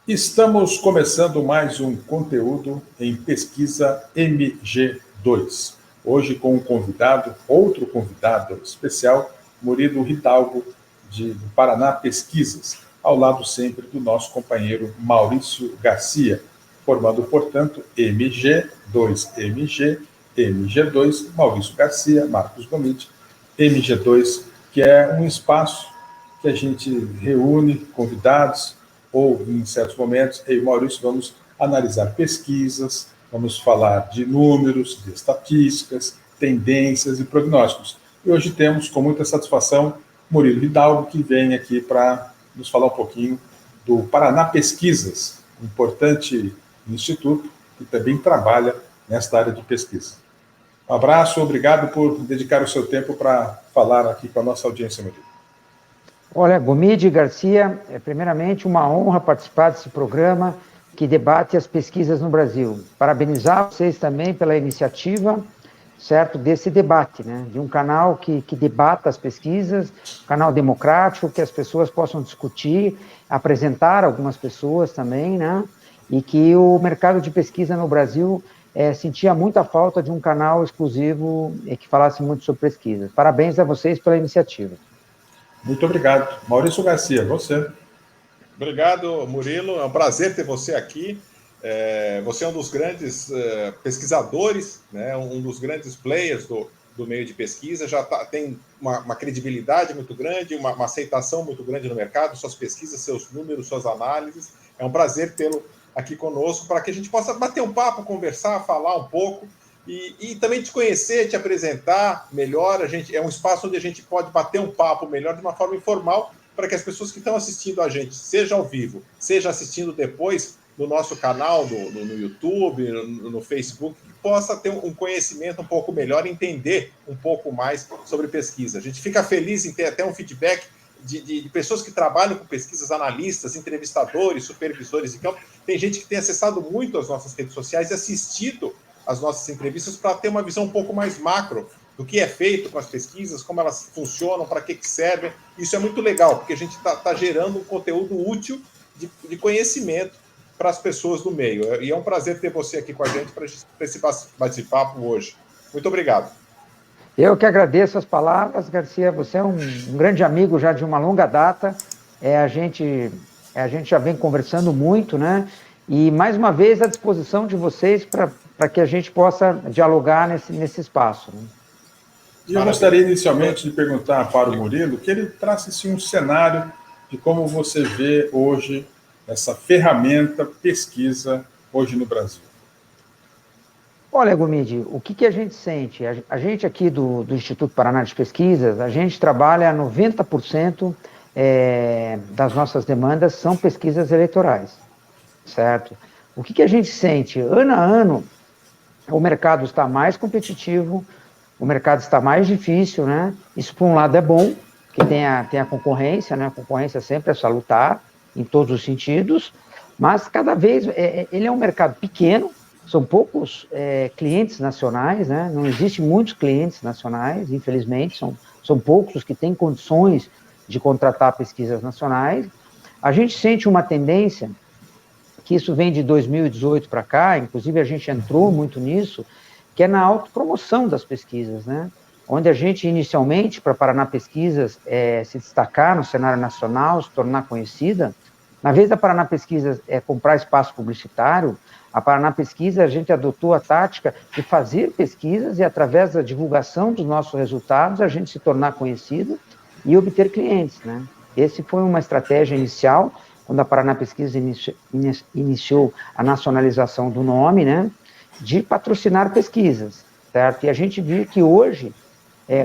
Estamos começando mais um conteúdo em pesquisa MG2. Hoje com um convidado, outro convidado especial, Murilo Hidalgo, do Paraná Pesquisas, ao lado sempre do nosso companheiro Maurício Garcia, formando, portanto, MG2, MG2, Maurício Garcia, Marcos Gomide, MG2, que é um espaço que a gente reúne convidados, ou em certos momentos, eu e o Maurício vamos analisar pesquisas, vamos falar de números, de estatísticas, tendências e prognósticos. E hoje temos, com muita satisfação, Murilo Hidalgo, que vem aqui para nos falar um pouquinho do Paraná Pesquisas, um importante instituto que também trabalha nesta área de pesquisa. Um abraço, obrigado por dedicar o seu tempo para falar aqui com a nossa audiência, Murilo. Olha, Gomide Garcia, é primeiramente uma honra participar desse programa que debate as pesquisas no Brasil. Parabenizar vocês também pela iniciativa, certo, desse debate, né, de um canal que debata as pesquisas, canal democrático, que as pessoas possam discutir, apresentar algumas pessoas também, né, e que o mercado de pesquisa no Brasil sentia muita falta de um canal exclusivo que falasse muito sobre pesquisas. Parabéns a vocês pela iniciativa. Muito obrigado. Maurício Garcia, você. Obrigado, Murilo. É um prazer ter você aqui. Você é um dos grandes pesquisadores, né? Um dos grandes players do meio de pesquisa. Tem uma credibilidade muito grande, uma aceitação muito grande no mercado, suas pesquisas, seus números, suas análises. É um prazer tê-lo aqui conosco para que a gente possa bater um papo, conversar, falar um pouco. E também te conhecer, te apresentar melhor. É um espaço onde a gente pode bater um papo melhor de uma forma informal para que as pessoas que estão assistindo a gente, seja ao vivo, seja assistindo depois no nosso canal, no YouTube, no Facebook, que possa ter um conhecimento um pouco melhor, entender um pouco mais sobre pesquisa. A gente fica feliz em ter até um feedback de pessoas que trabalham com pesquisas, analistas, entrevistadores, supervisores de campo. Tem gente que tem acessado muito as nossas redes sociais e assistido as nossas entrevistas para ter uma visão um pouco mais macro do que é feito com as pesquisas, como elas funcionam, para que servem. Isso é muito legal, porque a gente está gerando um conteúdo útil de conhecimento para as pessoas do meio. E é um prazer ter você aqui com a gente para esse bate-papo hoje. Muito obrigado. Eu que agradeço as palavras, Garcia. Você é um grande amigo já de uma longa data. A gente já vem conversando muito, né? E, mais uma vez, à disposição de vocês para que a gente possa dialogar nesse espaço. Né? E eu gostaria inicialmente de perguntar para o Murilo que ele trace assim, um cenário de como você vê hoje essa ferramenta pesquisa hoje no Brasil. Olha, Gomide, o que a gente sente? A gente aqui do Instituto Paraná de Pesquisas, a gente trabalha 90% das nossas demandas são pesquisas eleitorais. Certo? O que a gente sente? Ano a ano, o mercado está mais competitivo, o mercado está mais difícil, né? Isso, por um lado, é bom, que tem a concorrência, né? A concorrência sempre é salutar, em todos os sentidos, mas cada vez, ele é um mercado pequeno, são poucos clientes nacionais, né? Não existem muitos clientes nacionais, infelizmente, são poucos os que têm condições de contratar pesquisas nacionais. A gente sente uma tendência que isso vem de 2018 para cá, inclusive a gente entrou muito nisso, que é na autopromoção das pesquisas, né? Onde a gente, inicialmente, para Paraná Pesquisas, se destacar no cenário nacional, se tornar conhecida, na vez da Paraná Pesquisas comprar espaço publicitário, a Paraná Pesquisa, a gente adotou a tática de fazer pesquisas e, através da divulgação dos nossos resultados, a gente se tornar conhecido e obter clientes, né? Esse foi uma estratégia inicial, quando a Paraná Pesquisa iniciou a nacionalização do nome, né, de patrocinar pesquisas, certo? E a gente viu que hoje,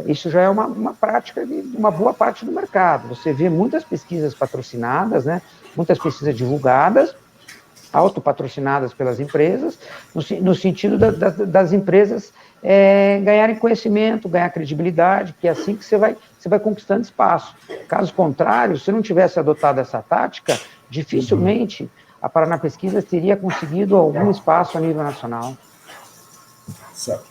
isso já é uma prática de uma boa parte do mercado. Você vê muitas pesquisas patrocinadas, né, muitas pesquisas divulgadas, autopatrocinadas pelas empresas, no sentido das empresas ganharem conhecimento, ganhar credibilidade, que é assim que você vai conquistando espaço. Caso contrário, se não tivesse adotado essa tática, dificilmente a Paraná Pesquisa teria conseguido algum espaço a nível nacional.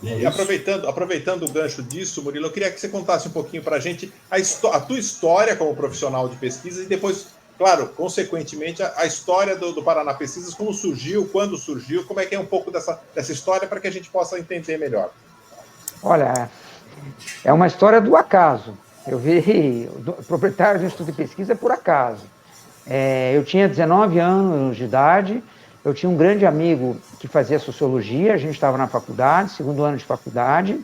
E aproveitando o gancho disso, Murilo, eu queria que você contasse um pouquinho para a gente a tua história como profissional de pesquisa e depois claro, consequentemente, a história do Paraná Pesquisas, como surgiu, quando surgiu, como é que é um pouco dessa história para que a gente possa entender melhor. Olha, é uma história do acaso. Eu vi proprietário do Instituto de Pesquisa por acaso. Eu tinha 19 anos de idade, eu tinha um grande amigo que fazia sociologia, a gente estava na faculdade, segundo ano de faculdade,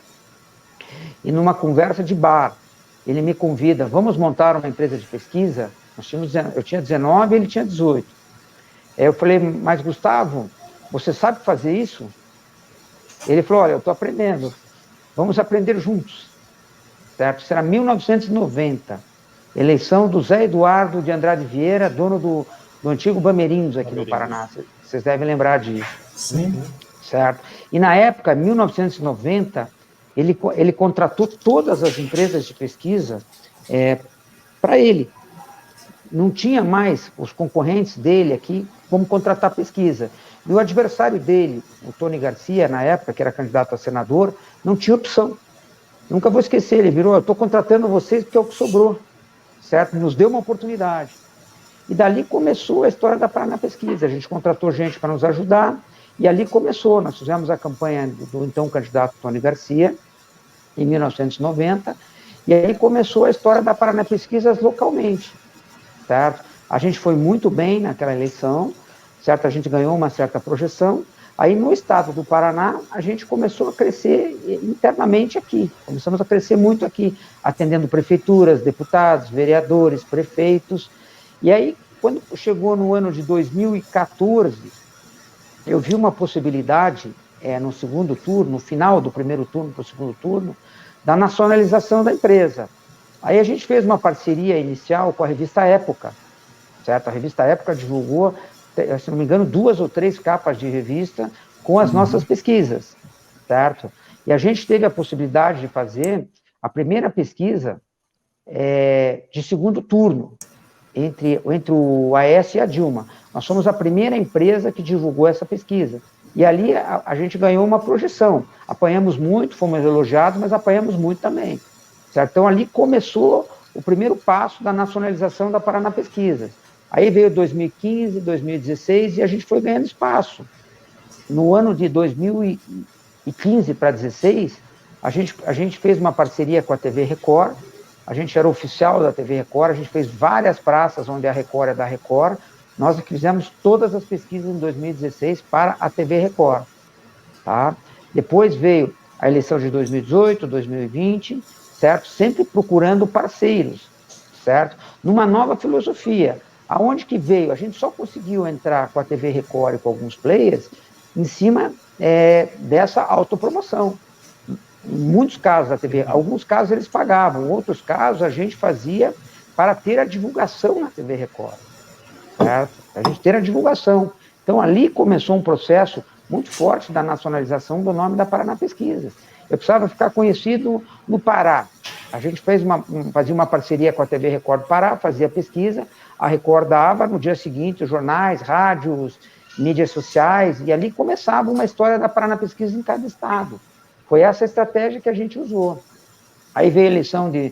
e numa conversa de bar, ele me convida, vamos montar uma empresa de pesquisa? Eu tinha 19 e ele tinha 18. Eu falei, mas Gustavo, você sabe fazer isso? Ele falou, olha, eu estou aprendendo, vamos aprender juntos. Certo? Isso era 1990, eleição do Zé Eduardo de Andrade Vieira, dono do antigo Bamerindos aqui no Paraná. Vocês devem lembrar disso. Sim. Certo? E na época, 1990, ele contratou todas as empresas de pesquisa para ele. Não tinha mais os concorrentes dele aqui como contratar pesquisa. E o adversário dele, o Tony Garcia, na época, que era candidato a senador, não tinha opção. Nunca vou esquecer, ele virou, eu estou contratando vocês porque é o que sobrou, certo? Nos deu uma oportunidade. E dali começou a história da Paraná Pesquisa. A gente contratou gente para nos ajudar, e ali começou. Nós fizemos a campanha do então candidato Tony Garcia, em 1990, e aí começou a história da Paraná Pesquisas localmente, certo? A gente foi muito bem naquela eleição, certo? A gente ganhou uma certa projeção. Aí, no estado do Paraná, a gente começou a crescer internamente aqui. Começamos a crescer muito aqui, atendendo prefeituras, deputados, vereadores, prefeitos. E aí, quando chegou no ano de 2014, eu vi uma possibilidade, no segundo turno, no final do primeiro turno para o segundo turno, da nacionalização da empresa. Aí a gente fez uma parceria inicial com a revista Época, certo? A revista Época divulgou, se não me engano, 2 ou 3 capas de revista com as nossas pesquisas, certo? E a gente teve a possibilidade de fazer a primeira pesquisa de segundo turno, entre o Aécio e a Dilma. Nós somos a primeira empresa que divulgou essa pesquisa. E ali a gente ganhou uma projeção. Apanhamos muito, fomos elogiados, mas apanhamos muito também, certo? Então, ali começou o primeiro passo da nacionalização da Paraná Pesquisas. Aí veio 2015, 2016 e a gente foi ganhando espaço. No ano de 2015 para 2016, a gente fez uma parceria com a TV Record, a gente era oficial da TV Record, a gente fez várias praças onde a Record é da Record, nós fizemos todas as pesquisas em 2016 para a TV Record. Tá? Depois veio a eleição de 2018, 2020, certo? Sempre procurando parceiros, certo? Numa nova filosofia. Aonde que veio? A gente só conseguiu entrar com a TV Record e com alguns players em cima dessa autopromoção. Em muitos casos a TV, alguns casos eles pagavam, outros casos a gente fazia para ter a divulgação na TV Record, certo? A gente ter a divulgação. Então ali começou um processo muito forte da nacionalização do nome da Paraná Pesquisas. Eu precisava ficar conhecido no Pará. A gente fazia uma parceria com a TV Record do Pará, fazia pesquisa, a Record dava, no dia seguinte, os jornais, rádios, mídias sociais, e ali começava uma história da Paraná Pesquisa em cada estado. Foi essa a estratégia que a gente usou. Aí veio a eleição de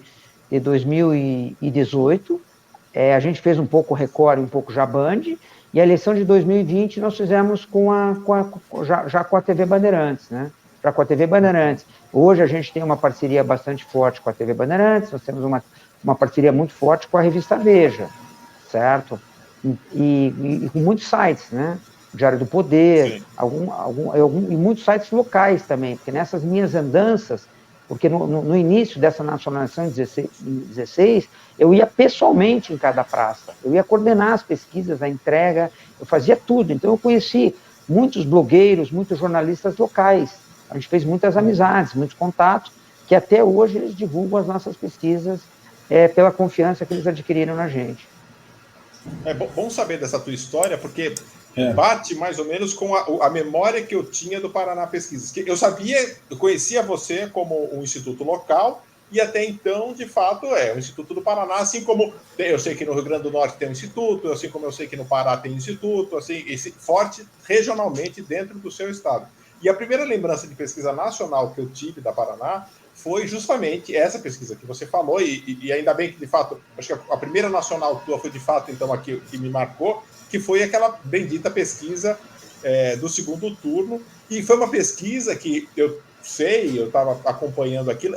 2018, a gente fez um pouco Record e um pouco Jaband, e a eleição de 2020 nós fizemos já com a TV Bandeirantes, né? Já com a TV Bandeirantes. Hoje a gente tem uma parceria bastante forte com a TV Bandeirantes, nós temos uma parceria muito forte com a revista Veja, certo? E com muitos sites, né? Diário do Poder, e muitos sites locais também, porque nessas minhas andanças, porque no início dessa nacionalização em 2016, eu ia pessoalmente em cada praça, eu ia coordenar as pesquisas, a entrega, eu fazia tudo, então eu conheci muitos blogueiros, muitos jornalistas locais, a gente fez muitas amizades, muitos contatos, que até hoje eles divulgam as nossas pesquisas pela confiança que eles adquiriram na gente. É bom saber dessa tua história, porque bate mais ou menos com a memória que eu tinha do Paraná Pesquisas. Eu conhecia você como um instituto local, e até então, de fato, o Instituto do Paraná, assim como eu sei que no Rio Grande do Norte tem um instituto, assim como eu sei que no Pará tem um instituto, assim, forte regionalmente dentro do seu estado. E a primeira lembrança de pesquisa nacional que eu tive da Paraná foi justamente essa pesquisa que você falou, e ainda bem que, de fato, acho que a primeira nacional tua foi, de fato, então, aqui que me marcou, que foi aquela bendita pesquisa do segundo turno, e foi uma pesquisa que eu estava acompanhando aquilo,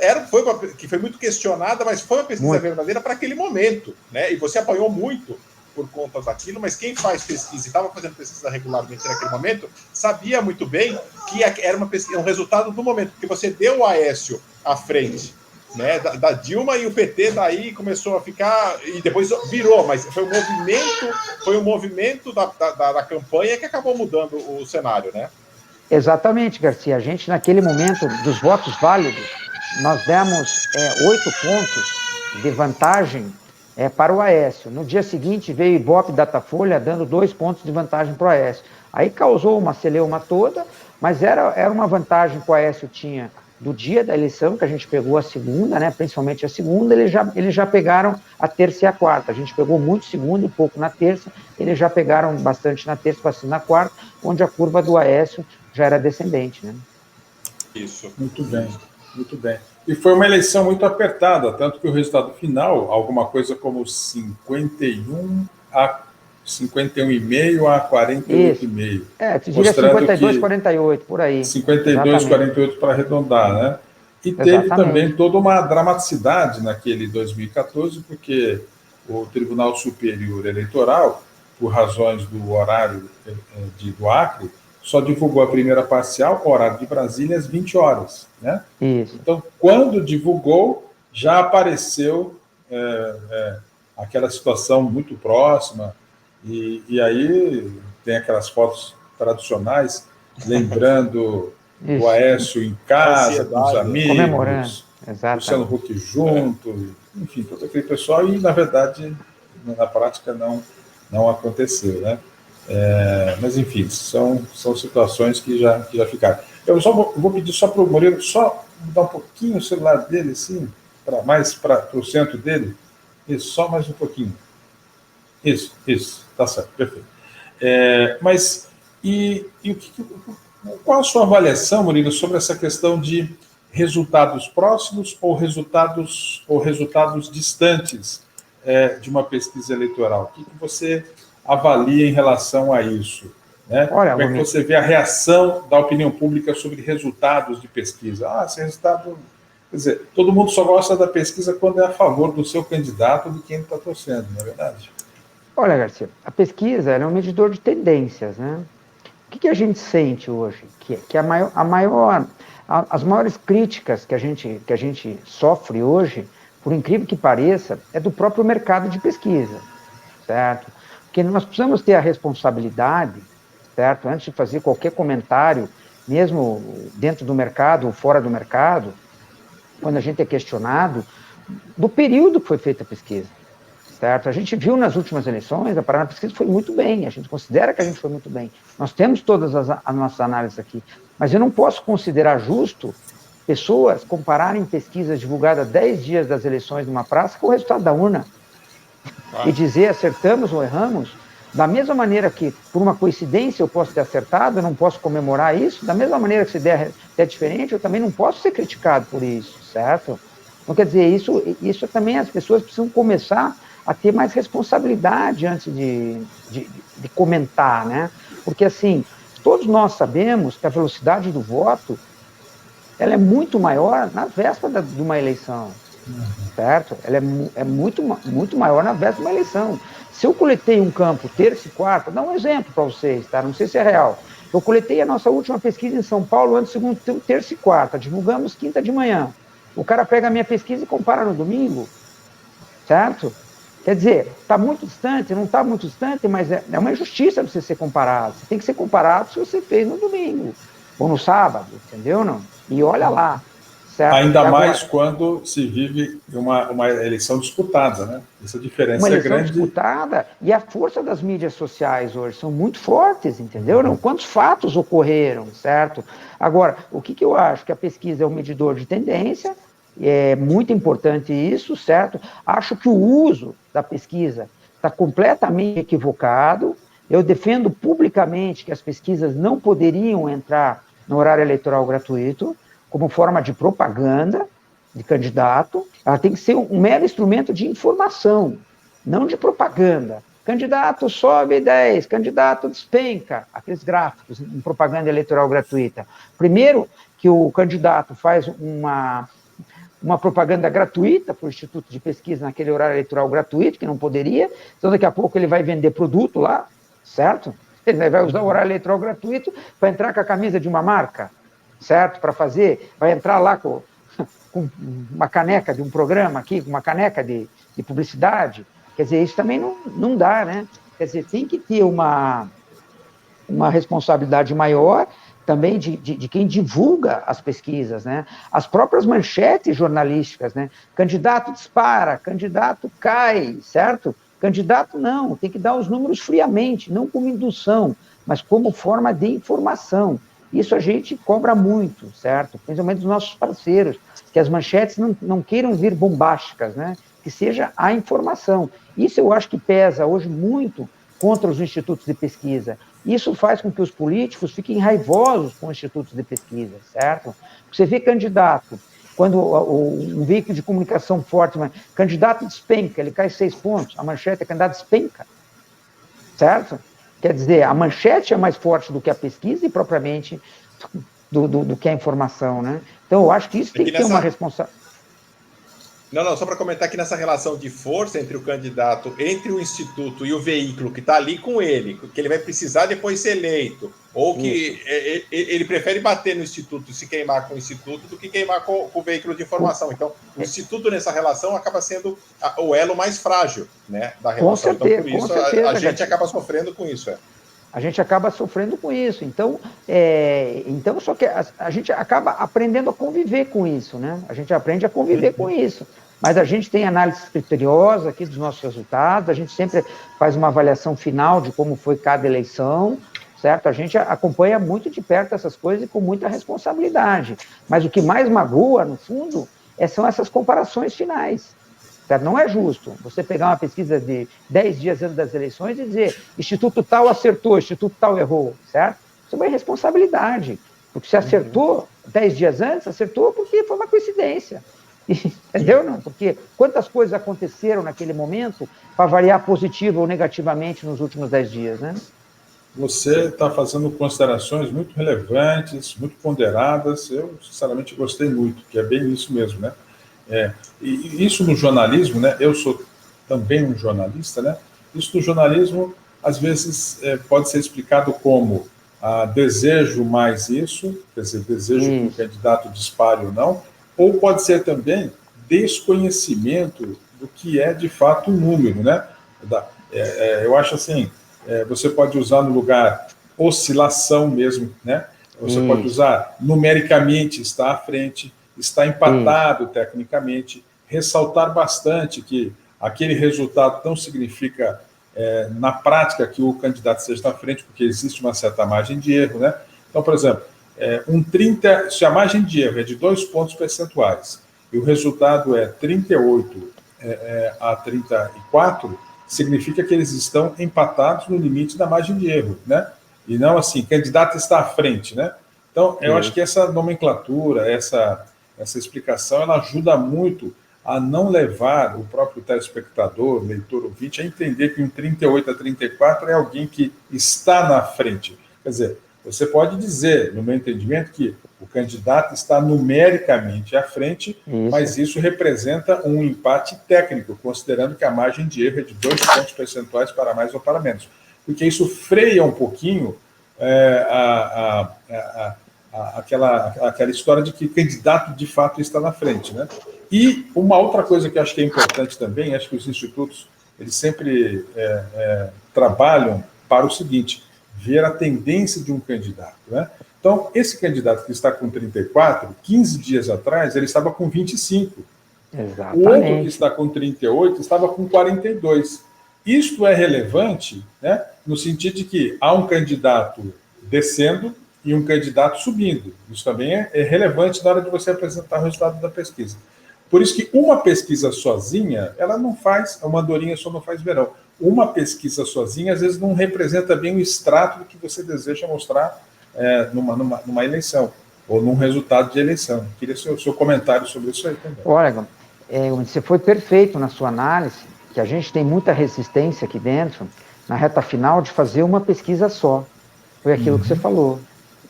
que foi muito questionada, mas foi uma pesquisa verdadeira para aquele momento, né? E você apanhou muito por conta daquilo, mas quem faz pesquisa e estava fazendo pesquisa regularmente naquele momento, sabia muito bem que era uma pesquisa, um resultado do momento, porque você deu o Aécio à frente, né, da Dilma, e o PT daí começou a ficar, e depois virou, mas foi um movimento da campanha que acabou mudando o cenário, né? Exatamente, Garcia. A gente, naquele momento dos votos válidos, nós demos 8 pontos de vantagem para o Aécio. No dia seguinte veio o Ibope Datafolha dando 2 pontos de vantagem para o Aécio. Aí causou uma celeuma toda, mas era uma vantagem que o Aécio tinha do dia da eleição, que a gente pegou a segunda, né, principalmente a segunda, eles já pegaram a terça e a quarta. A gente pegou muito segunda e pouco na terça, eles já pegaram bastante na terça, bastante na quarta, onde a curva do Aécio já era descendente, né? Isso. Muito bem, muito bem. E foi uma eleição muito apertada, tanto que o resultado final, alguma coisa como 51,5 a 48,5. Tu diria 52, 48, por aí. 52, 48 para arredondar, né? E teve também toda uma dramaticidade naquele 2014, porque o Tribunal Superior Eleitoral, por razões do horário do Acre, só divulgou a primeira parcial, horário de Brasília, às 20 horas. Né? Isso. Então, quando divulgou, já apareceu aquela situação muito próxima, e aí tem aquelas fotos tradicionais, lembrando o Aécio em casa, com os amigos, Luciano Huck junto, enfim, todo aquele pessoal, e, na verdade, na prática, não aconteceu, né? Mas, enfim, são situações que já ficaram. Eu só vou pedir só para o Murilo só mudar um pouquinho o celular dele, assim, mais para o centro dele. Isso, só mais um pouquinho. Isso, tá certo, perfeito. Mas, qual a sua avaliação, Murilo, sobre essa questão de resultados próximos ou resultados distantes de uma pesquisa eleitoral? O que você avalia em relação a isso? Né? Olha, como é que você vê a reação da opinião pública sobre resultados de pesquisa? Esse resultado... Quer dizer, todo mundo só gosta da pesquisa quando é a favor do seu candidato, de quem está torcendo, não é verdade? Olha, Garcia, a pesquisa é um medidor de tendências, né? O que a gente sente hoje? Que as maiores críticas que a gente sofre hoje, por incrível que pareça, é do próprio mercado de pesquisa, certo? Porque nós precisamos ter a responsabilidade, certo? Antes de fazer qualquer comentário, mesmo dentro do mercado ou fora do mercado, quando a gente é questionado, do período que foi feita a pesquisa, certo? A gente viu nas últimas eleições, a Paraná Pesquisa foi muito bem, a gente considera que a gente foi muito bem. Nós temos todas as nossas análises aqui, mas eu não posso considerar justo pessoas compararem pesquisas divulgadas 10 dias das eleições numa praça com o resultado da urna. E dizer acertamos ou erramos, da mesma maneira que, por uma coincidência, eu posso ter acertado, eu não posso comemorar isso, da mesma maneira que se der diferente, eu também não posso ser criticado por isso, certo? Então, quer dizer, isso também as pessoas precisam começar a ter mais responsabilidade antes de comentar, né? Porque, assim, todos nós sabemos que a velocidade do voto ela é muito maior na véspera de uma eleição, certo? Ela é muito maior na véspera de uma eleição. Se eu coletei um campo terça e quarta, dá um exemplo para vocês, tá? Não sei se é real. Eu coletei a nossa última pesquisa em São Paulo antes do segundo, terça e quarta, divulgamos quinta de manhã. O cara pega a minha pesquisa e compara no domingo, certo? Quer dizer, está muito distante, não está muito distante, mas é uma injustiça você ser comparado. Você tem que ser comparado se você fez no domingo ou no sábado, entendeu? Não? E olha lá. Certo? Ainda mais quando se vive uma eleição disputada, né? Essa diferença uma eleição é grande. Disputada, e a força das mídias sociais hoje são muito fortes, entendeu? Não? Quantos fatos ocorreram, certo? Agora, o que eu acho? Que a pesquisa é um medidor de tendência, é muito importante isso, certo? Acho que o uso da pesquisa está completamente equivocado. Eu defendo publicamente que as pesquisas não poderiam entrar no horário eleitoral gratuito, como forma de propaganda, de candidato, ela tem que ser um mero instrumento de informação, não de propaganda. Candidato sobe 10, candidato despenca, aqueles gráficos em propaganda eleitoral gratuita. Primeiro, que o candidato faz uma propaganda gratuita para o Instituto de Pesquisa naquele horário eleitoral gratuito, que não poderia, então daqui a pouco ele vai vender produto lá, certo? Ele vai usar o horário eleitoral gratuito para entrar com a camisa de uma marca, certo? Para fazer, vai entrar lá com uma caneca de um programa aqui, com uma caneca de publicidade. Quer dizer, isso também não dá, né? Quer dizer, tem que ter uma responsabilidade maior também de quem divulga as pesquisas, né? As próprias manchetes jornalísticas, né? Candidato dispara, candidato cai, certo? Candidato não, tem que dar os números friamente, não como indução, mas como forma de informação. Isso a gente cobra muito, certo? Principalmente dos nossos parceiros, que as manchetes não queiram vir bombásticas, né? Que seja a informação. Isso eu acho que pesa hoje muito contra os institutos de pesquisa. Isso faz com que os políticos fiquem raivosos com os institutos de pesquisa, certo? Você vê candidato, quando um veículo de comunicação forte, mas candidato despenca, ele cai 6 pontos, a manchete é candidato despenca, certo? Quer dizer, a manchete é mais forte do que a pesquisa e propriamente do que a informação, né? Então, eu acho que isso tem que ter uma responsabilidade. Não, só para comentar que nessa relação de força entre o candidato, entre o instituto e o veículo que está ali com ele, que ele vai precisar depois ser eleito, ou que ele prefere bater no instituto e se queimar com o instituto do que queimar com o veículo de informação. Então, o instituto nessa relação acaba sendo o elo mais frágil, né, da relação. Com certeza, então, por isso, com certeza, a gente acaba sofrendo com isso. A gente acaba sofrendo com isso. Então só que a gente acaba aprendendo a conviver com isso, né? A gente aprende a conviver com isso. Mas a gente tem análise criteriosa aqui dos nossos resultados, a gente sempre faz uma avaliação final de como foi cada eleição, certo? A gente acompanha muito de perto essas coisas e com muita responsabilidade. Mas o que mais magoa, no fundo, são essas comparações finais. Certo? Não é justo você pegar uma pesquisa de 10 dias antes das eleições e dizer instituto tal acertou, instituto tal errou, certo? Isso é uma irresponsabilidade, porque se acertou 10 dias antes, acertou porque foi uma coincidência. Entendeu? Não? Porque quantas coisas aconteceram naquele momento para variar positivo ou negativamente nos últimos 10 dias, né? Você está fazendo considerações muito relevantes, muito ponderadas. Eu, sinceramente, gostei muito, que é bem isso mesmo, né? E isso no jornalismo, né? Eu sou também um jornalista, né? Isso no jornalismo, às vezes, pode ser explicado como desejo mais isso, quer dizer, desejo que o candidato dispare ou não, ou pode ser também desconhecimento do que é, de fato, o número, né? Eu acho assim, você pode usar no lugar oscilação mesmo, né? Você pode usar numericamente, está à frente, está empatado tecnicamente, ressaltar bastante que aquele resultado não significa, na prática, que o candidato esteja na frente, porque existe uma certa margem de erro, né? Então, por exemplo, se a margem de erro é de 2 pontos percentuais e o resultado é 38 a 34, significa que eles estão empatados no limite da margem de erro, né? E não assim, candidato está à frente, né? Então, eu acho que essa nomenclatura, essa explicação, ela ajuda muito a não levar o próprio telespectador, leitor, ouvinte, a entender que um 38 a 34 é alguém que está na frente. Quer dizer, você pode dizer, no meu entendimento, que o candidato está numericamente à frente, mas isso representa um empate técnico, considerando que a margem de erro é de 2 pontos percentuais para mais ou para menos. Porque isso freia um pouquinho aquela história de que o candidato, de fato, está na frente, né? E uma outra coisa que eu acho que é importante também, acho que os institutos eles sempre trabalham para o seguinte: ver a tendência de um candidato, né? Então, esse candidato que está com 34, 15 dias atrás, ele estava com 25. Exatamente. O outro que está com 38 estava com 42. Isto é relevante, né, no sentido de que há um candidato descendo e um candidato subindo. Isso também é relevante na hora de você apresentar o resultado da pesquisa. Por isso que uma pesquisa sozinha, ela não faz, uma andorinha só não faz verão. Uma pesquisa sozinha, às vezes, não representa bem o extrato do que você deseja mostrar numa eleição. ou num resultado de eleição. Queria o seu comentário sobre isso aí também. Olha, você foi perfeito na sua análise, que a gente tem muita resistência aqui dentro, na reta final, de fazer uma pesquisa só. Foi aquilo que você falou,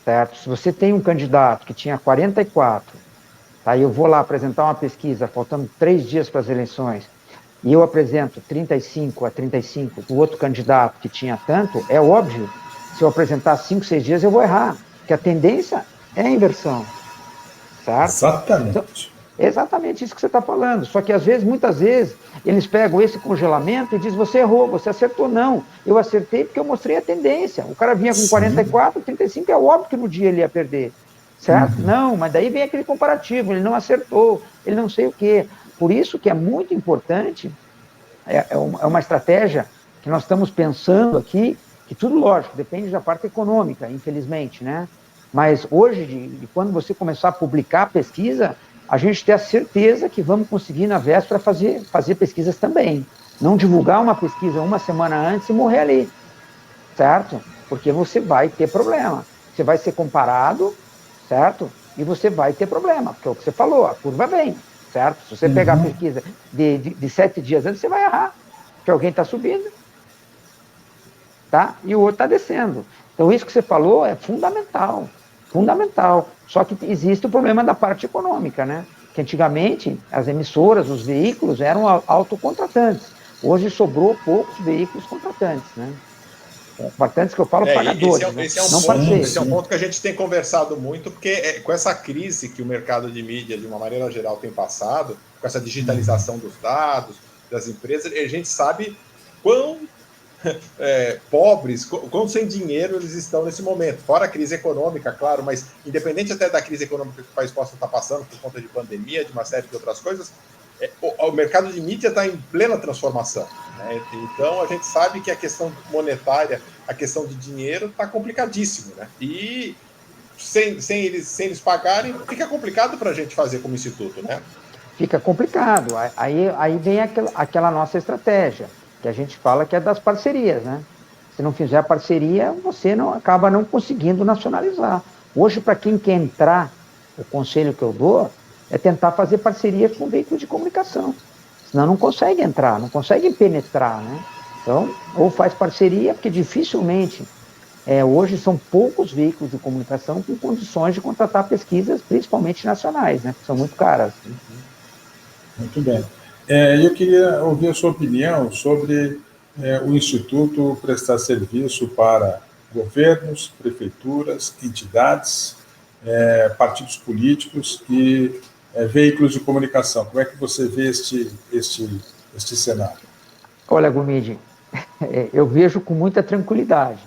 certo? Se você tem um candidato que tinha 44, tá, e eu vou lá apresentar uma pesquisa, faltando 3 dias para as eleições, e eu apresento 35 a 35 do outro candidato que tinha tanto, é óbvio, se eu apresentar 5, 6 dias, eu vou errar, porque a tendência é a inversão, certo? Exatamente. Então, é exatamente isso que você está falando, só que muitas vezes, eles pegam esse congelamento e dizem, você errou, você acertou. Não, eu acertei porque eu mostrei a tendência. O cara vinha com 44, 35, é óbvio que no dia ele ia perder, certo? Não, mas daí vem aquele comparativo, ele não acertou, ele não sei o quê. Por isso que é muito importante, é uma estratégia que nós estamos pensando aqui, que tudo, lógico, depende da parte econômica, infelizmente, né? Mas hoje, de quando você começar a publicar a pesquisa, a gente tem a certeza que vamos conseguir, na véspera, fazer pesquisas também. Não divulgar uma pesquisa uma semana antes e morrer ali, certo? Porque você vai ter problema. Você vai ser comparado, certo? E você vai ter problema, porque é o que você falou, a curva vem, certo? Se você pegar a pesquisa de 7 dias antes, você vai errar, porque alguém está subindo, tá? E o outro está descendo. Então, isso que você falou é fundamental. Fundamental. Só que existe o problema da parte econômica, né? Que antigamente as emissoras, os veículos eram autocontratantes. Hoje sobrou poucos veículos contratantes, né? Contratantes que eu falo pagadores, esse é um ponto que a gente tem conversado muito, porque com essa crise que o mercado de mídia, de uma maneira geral, tem passado, com essa digitalização dos dados, das empresas, a gente sabe quão pobres, quão sem dinheiro eles estão nesse momento. Fora a crise econômica, claro, mas independente até da crise econômica que o país possa estar passando por conta de pandemia, de uma série de outras coisas, o mercado de mídia está em plena transformação, né? Então a gente sabe que a questão monetária, a questão de dinheiro está complicadíssimo, né? E sem eles pagarem, fica complicado para a gente fazer como instituto, né? Fica complicado. Aí vem aquela nossa estratégia, que a gente fala que é das parcerias, né? Se não fizer a parceria, você acaba não conseguindo nacionalizar. Hoje, para quem quer entrar, o conselho que eu dou é tentar fazer parceria com veículos de comunicação. Senão não consegue entrar, não consegue penetrar, né? Então, ou faz parceria, porque dificilmente, hoje são poucos veículos de comunicação com condições de contratar pesquisas, principalmente nacionais, né? Que são muito caras. Muito bem. Eu queria ouvir a sua opinião sobre o Instituto prestar serviço para governos, prefeituras, entidades, partidos políticos e veículos de comunicação. Como é que você vê este cenário? Olha, Gomide, eu vejo com muita tranquilidade,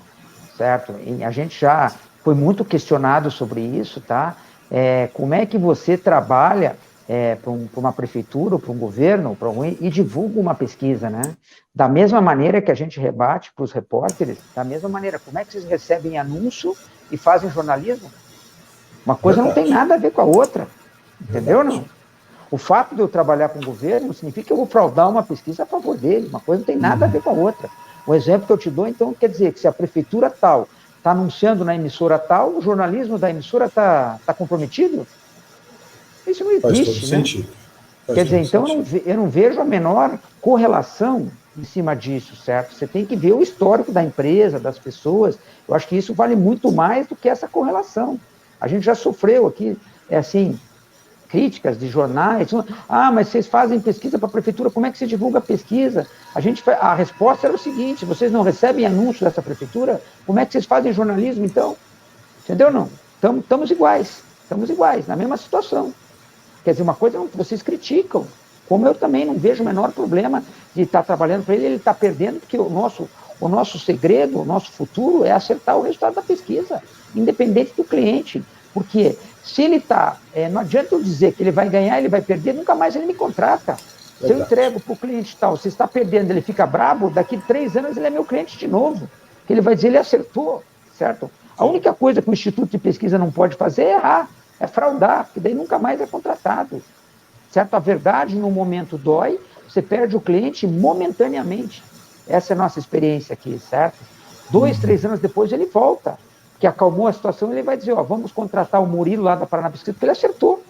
certo? E a gente já foi muito questionado sobre isso, tá? Como é que você trabalha para uma prefeitura, ou para um governo, e divulga uma pesquisa, né? Da mesma maneira que a gente rebate para os repórteres, da mesma maneira, como é que vocês recebem anúncio e fazem jornalismo? Uma coisa não tem nada a ver com a outra, entendeu? Não? O fato de eu trabalhar com o governo significa que eu vou fraudar uma pesquisa a favor dele, uma coisa não tem nada a ver com a outra. O exemplo que eu te dou, então, quer dizer que se a prefeitura tal está anunciando na emissora tal, o jornalismo da emissora está comprometido? Isso não existe, faz todo sentido. Quer dizer, então eu não vejo a menor correlação em cima disso, certo? Você tem que ver o histórico da empresa, das pessoas. Eu acho que isso vale muito mais do que essa correlação. A gente já sofreu aqui, críticas de jornais. Mas vocês fazem pesquisa para a prefeitura, como é que se divulga a pesquisa? A resposta era o seguinte: vocês não recebem anúncio dessa prefeitura? Como é que vocês fazem jornalismo, então? Entendeu, não? Estamos iguais, na mesma situação. Quer dizer, uma coisa vocês criticam, como eu também não vejo o menor problema de estar trabalhando para ele está perdendo, porque o nosso segredo, o nosso futuro é acertar o resultado da pesquisa, independente do cliente. Porque se ele não adianta eu dizer que ele vai ganhar, ele vai perder, nunca mais ele me contrata. Se eu entrego para o cliente tal, se está perdendo, ele fica brabo, daqui 3 anos ele é meu cliente de novo, que ele vai dizer, ele acertou, certo? A única coisa que o Instituto de Pesquisa não pode fazer é errar, é fraudar, porque daí nunca mais é contratado, certo? A verdade, no momento, dói, você perde o cliente momentaneamente. Essa é a nossa experiência aqui, certo? 2, 3 anos depois ele volta, que acalmou a situação, ele vai dizer, vamos contratar o Murilo lá da Paraná Pesquisa, porque ele acertou.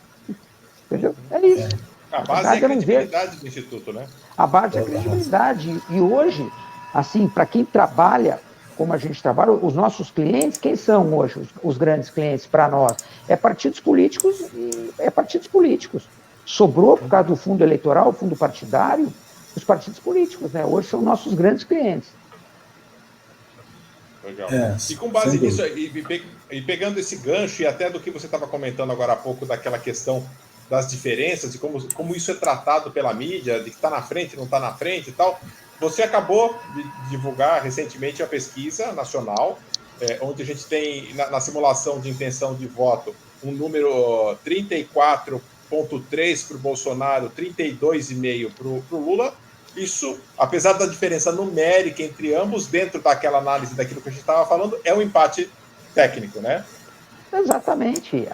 Entendeu? É isso. A base é a credibilidade do Instituto, né? A base é a credibilidade. E hoje, assim, para quem trabalha, como a gente trabalha, os nossos clientes, quem são hoje os grandes clientes para nós? É partidos políticos e partidos políticos. Sobrou, por causa do fundo eleitoral, fundo partidário, os partidos políticos, né? Hoje são nossos grandes clientes. Legal. E com base nisso, e pegando esse gancho, e até do que você estava comentando agora há pouco, daquela questão das diferenças, e como isso é tratado pela mídia, de que está na frente, não está na frente e tal, você acabou de divulgar recentemente a pesquisa nacional, onde a gente tem, na simulação de intenção de voto, um número 34,3 para o Bolsonaro, 32,5 para o Lula. Isso, apesar da diferença numérica entre ambos, dentro daquela análise daquilo que a gente estava falando, é um empate técnico, né? Exatamente.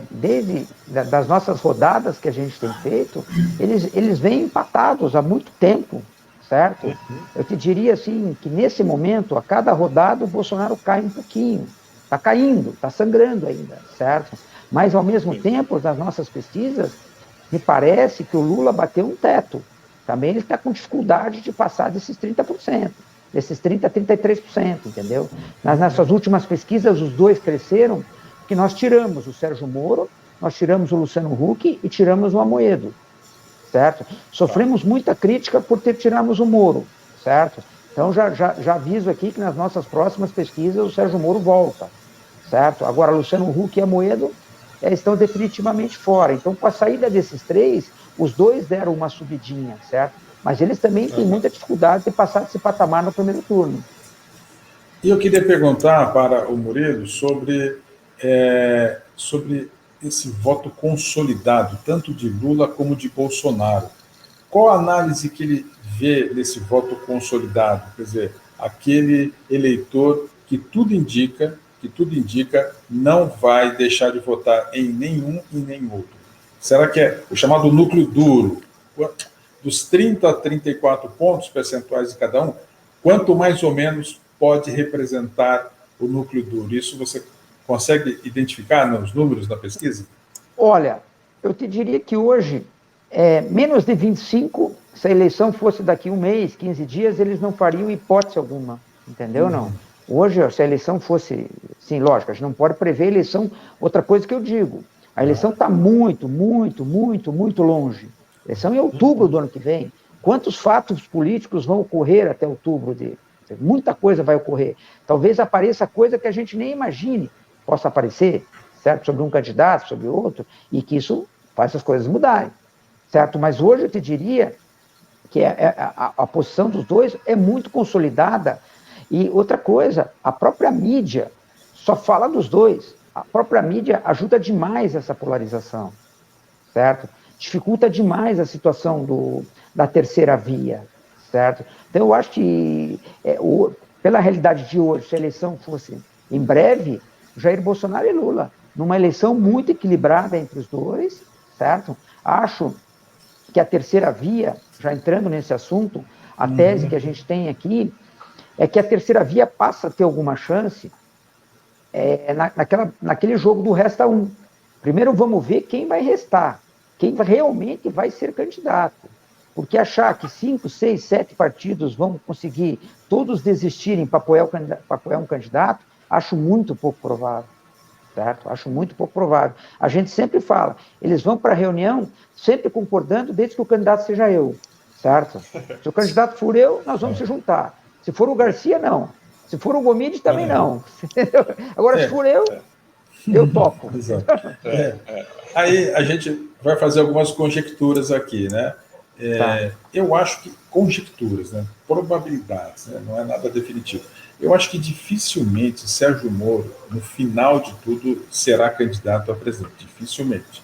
Desde das nossas rodadas que a gente tem feito, eles vêm empatados há muito tempo, certo? Eu te diria assim, que nesse momento, a cada rodada, o Bolsonaro cai um pouquinho. Está caindo, está sangrando ainda, certo? Mas, ao mesmo tempo, das nossas pesquisas, me parece que o Lula bateu um teto. Também ele está com dificuldade de passar desses 30%, desses 30% a 33%, entendeu? Nas nossas últimas pesquisas, os dois cresceram, porque nós tiramos o Sérgio Moro, nós tiramos o Luciano Huck e tiramos o Amoedo, certo? Sofremos muita crítica por ter tirado o Moro, certo? Então, já aviso aqui que nas nossas próximas pesquisas o Sérgio Moro volta, certo? Agora, Luciano Huck e Amoedo estão definitivamente fora. Então, com a saída desses três, os dois deram uma subidinha, certo? Mas eles também têm muita dificuldade de passar desse patamar no primeiro turno. E eu queria perguntar para o Murilo sobre esse voto consolidado, tanto de Lula como de Bolsonaro. Qual a análise que ele vê nesse voto consolidado? Quer dizer, aquele eleitor que tudo indica não vai deixar de votar em nenhum e nem outro. Será que é o chamado núcleo duro? Dos 30 a 34 pontos percentuais de cada um, quanto mais ou menos pode representar o núcleo duro? Isso você consegue identificar nos números da pesquisa? Olha, eu te diria que hoje, menos de 25, se a eleição fosse daqui um mês, 15 dias, eles não fariam hipótese alguma, entendeu? Não. Hoje, se a eleição fosse, sim, lógico, a gente não pode prever a eleição. Outra coisa que eu digo, a eleição está muito, muito, muito, muito longe. A eleição é em outubro do ano que vem. Quantos fatos políticos vão ocorrer até outubro? Muita coisa vai ocorrer. Talvez apareça coisa que a gente nem imagine possa aparecer, certo? Sobre um candidato, sobre outro, e que isso faz as coisas mudarem, certo? Mas hoje eu te diria que a posição dos dois é muito consolidada. E outra coisa, a própria mídia só fala dos dois. A própria mídia ajuda demais essa polarização, certo? Dificulta demais a situação da terceira via, certo? Então, eu acho que, pela realidade de hoje, se a eleição fosse em breve, Jair Bolsonaro e Lula, numa eleição muito equilibrada entre os dois, certo? Acho que a terceira via, já entrando nesse assunto, a tese que a gente tem aqui é que a terceira via passa a ter alguma chance naquele jogo do resta um. Primeiro vamos ver quem vai restar, quem realmente vai ser candidato. Porque achar que 5, 6, 7 partidos vão conseguir todos desistirem para apoiar um candidato, acho muito pouco provável. Certo? Acho muito pouco provável. A gente sempre fala, eles vão para a reunião sempre concordando desde que o candidato seja eu. Certo? Se o candidato for eu, nós vamos se juntar. Se for o Garcia, não. Se for o Gomide, também não. Agora, se for eu topo. Exato. Aí a gente vai fazer algumas conjecturas aqui, né? Eu acho que conjecturas, né? Probabilidades, né? Não é nada definitivo. Eu acho que dificilmente Sérgio Moro, no final de tudo, será candidato a presidente. Dificilmente.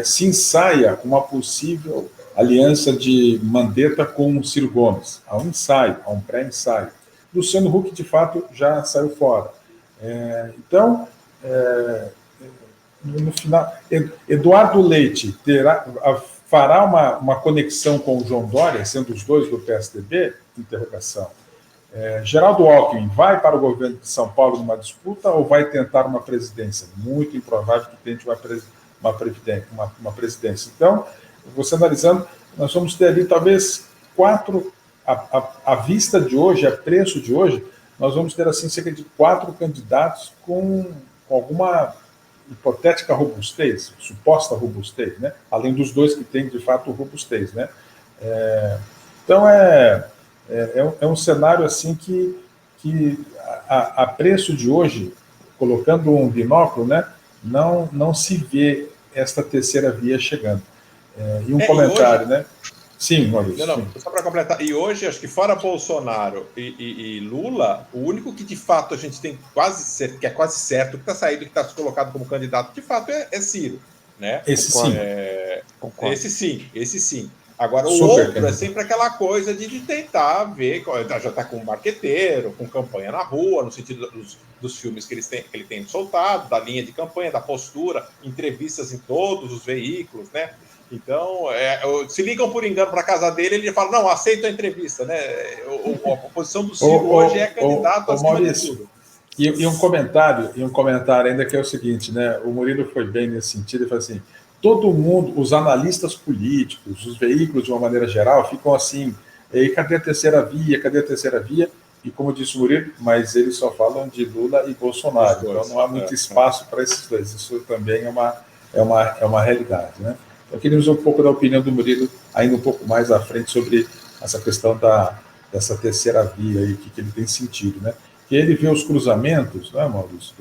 Se ensaia uma possível aliança de Mandetta com Ciro Gomes. Há um ensaio, há um pré-ensaio. Luciano Huck, de fato, já saiu fora. Então, no final, Eduardo Leite fará uma conexão com o João Dória, sendo os dois do PSDB? Interrogação. Geraldo Alckmin vai para o governo de São Paulo numa disputa ou vai tentar uma presidência? Muito improvável que tente uma presidência. Então, você analisando, nós vamos ter ali talvez 4, à vista de hoje, a preço de hoje, nós vamos ter assim cerca de 4 candidatos com alguma hipotética robustez, suposta robustez, né? Além dos 2 que têm de fato robustez, né? Então é um cenário assim que a preço de hoje, colocando um binóculo, né, não se vê esta terceira via chegando. E um comentário, hoje... né? Sim, Maurício. Não, só para completar. E hoje, acho que fora Bolsonaro e Lula, o único que de fato a gente tem que é quase certo, que está saindo, que está colocado como candidato, de fato é Ciro, né? Esse sim. Esse sim. Agora, o Super outro é sempre aquela coisa de tentar ver, já está com um marqueteiro, com campanha na rua, no sentido dos filmes que ele tem soltado, da linha de campanha, da postura, entrevistas em todos os veículos, né? Então, se ligam por engano para a casa dele, ele fala, não, aceito a entrevista, né? A posição do Ciro hoje é candidato acima Maurício, de tudo. E um comentário ainda que é o seguinte, né? O Murilo foi bem nesse sentido, ele falou assim, todo mundo, os analistas políticos, os veículos de uma maneira geral, ficam assim, cadê a terceira via, cadê a terceira via? E como disse o Murilo, mas eles só falam de Lula e Bolsonaro, então não há muito espaço para esses dois, isso também é uma realidade, né? Eu queria usar um pouco da opinião do Murilo, ainda um pouco mais à frente, sobre essa questão dessa terceira via aí, que ele tem sentido, né? Que ele vê os cruzamentos, né, Maurício,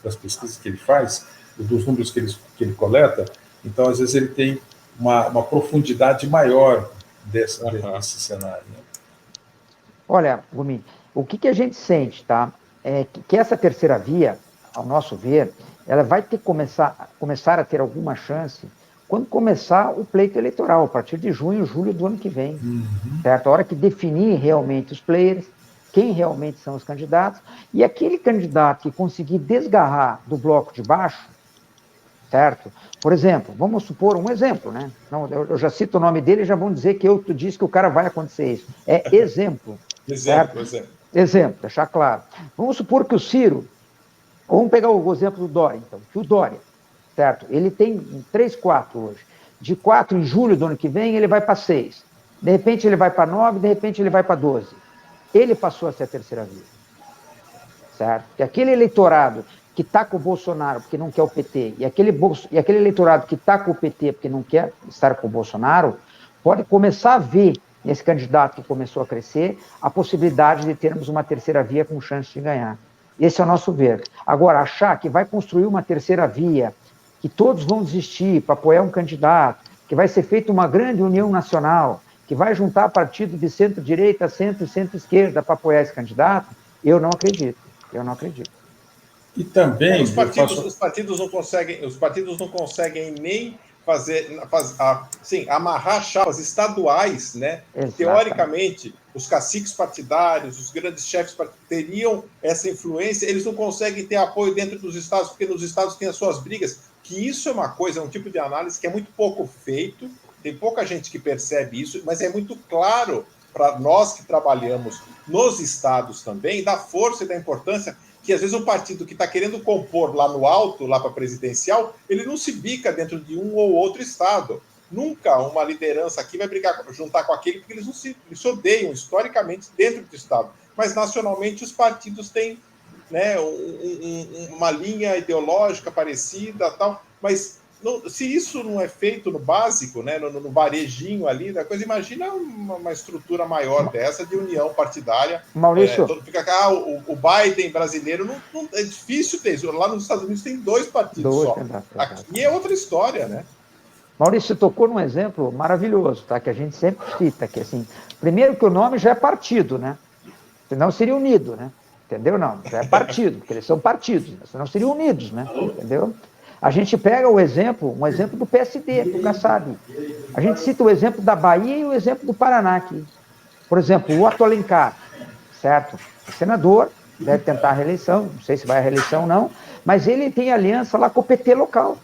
das pesquisas que ele faz, dos números que ele coleta, então, às vezes, ele tem uma profundidade maior desse cenário, né? Olha, Gumi, o que a gente sente, tá? É que essa terceira via, ao nosso ver, ela vai ter que começar a ter alguma chance quando começar o pleito eleitoral, a partir de junho, julho do ano que vem, certo? A hora que definir realmente os players, quem realmente são os candidatos, e aquele candidato que conseguir desgarrar do bloco de baixo, certo? Por exemplo, vamos supor um exemplo, né? Não, eu já cito o nome dele e já vão dizer que tu disse que o cara vai acontecer isso. É exemplo. Exemplo, deixar claro. Vamos supor que o Ciro, vamos pegar o exemplo do Dória, então, que o Dória, certo? Ele tem 3, 4 hoje. De 4 em julho do ano que vem, ele vai para 6. De repente ele vai para 9, de repente ele vai para 12. Ele passou a ser a terceira via. Certo? E aquele eleitorado que está com o Bolsonaro porque não quer o PT, e aquele eleitorado que está com o PT porque não quer estar com o Bolsonaro, pode começar a ver nesse candidato que começou a crescer a possibilidade de termos uma terceira via com chance de ganhar. Esse é o nosso ver. Agora, achar que vai construir uma terceira via, que todos vão desistir para apoiar um candidato, que vai ser feita uma grande união nacional, que vai juntar partido de centro-direita, centro e centro-esquerda para apoiar esse candidato, eu não acredito. E também... Os partidos não conseguem nem amarrar chapas estaduais, né? Teoricamente, os caciques partidários, os grandes chefes teriam essa influência, eles não conseguem ter apoio dentro dos estados, porque nos estados tem as suas brigas, que isso é uma coisa, é um tipo de análise que é muito pouco feito, tem pouca gente que percebe isso, mas é muito claro para nós que trabalhamos nos estados também, da força e da importância que às vezes um partido que está querendo compor lá no alto, lá para presidencial, ele não se bica dentro de um ou outro estado. Nunca uma liderança aqui vai juntar com aquele, porque eles se odeiam historicamente dentro do estado. Mas nacionalmente os partidos têm, né, uma linha ideológica parecida, tal, mas se isso não é feito no básico, né, no varejinho ali da coisa, imagina uma estrutura maior dessa de união partidária. Maurício. O Biden brasileiro, não é difícil ter isso. Lá nos Estados Unidos tem 2 partidos só. Aqui é outra história, né? Maurício, você tocou num exemplo maravilhoso, tá? Que a gente sempre cita, que assim, primeiro que o nome já é partido, né? Senão seria unido, né? Entendeu? Não, já é partido, porque eles são partidos, né? Senão seriam unidos, né? Entendeu? A gente pega um exemplo do PSD, do Kassab. A gente cita o exemplo da Bahia e o exemplo do Paraná aqui. Por exemplo, o Otto Alencar, certo? O senador, deve tentar a reeleição, não sei se vai à reeleição ou não, mas ele tem aliança lá com o PT local.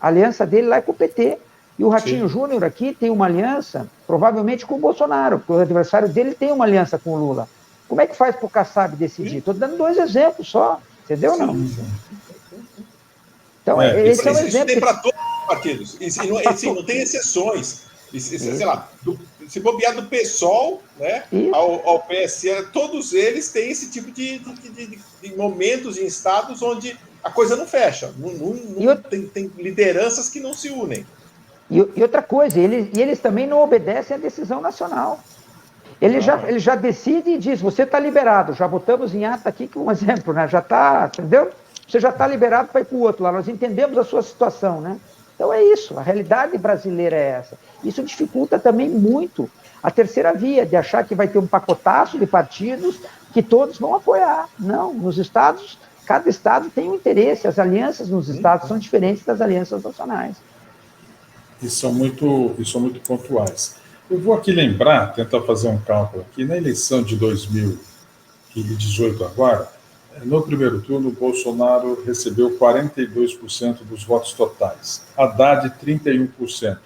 A aliança dele lá é com o PT. E o Ratinho Júnior aqui tem uma aliança, provavelmente com o Bolsonaro, porque o adversário dele tem uma aliança com o Lula. Como é que faz para o Kassab decidir? Estou dando 2 exemplos só, entendeu ou não? Então, esse é um exemplo. Isso tem para todos os partidos, não tem exceções. Sei lá, se bobear do PSOL, né, ao PSL, todos eles têm esse tipo de momentos em estados onde a coisa não fecha. Tem lideranças que não se unem. E outra coisa, eles também não obedecem à decisão nacional. Ele já decide e diz, você está liberado, já botamos em ata aqui que um exemplo, né? Já está, entendeu? Você já está liberado para ir para o outro lá, nós entendemos a sua situação, né? Então é isso, a realidade brasileira é essa. Isso dificulta também muito a terceira via, de achar que vai ter um pacotaço de partidos que todos vão apoiar. Não, nos estados, cada estado tem um interesse, as alianças nos estados são diferentes das alianças nacionais. E são muito pontuais. Eu vou aqui lembrar, tentar fazer um cálculo aqui, na eleição de 2018 agora, no primeiro turno, o Bolsonaro recebeu 42% dos votos totais, Haddad 31%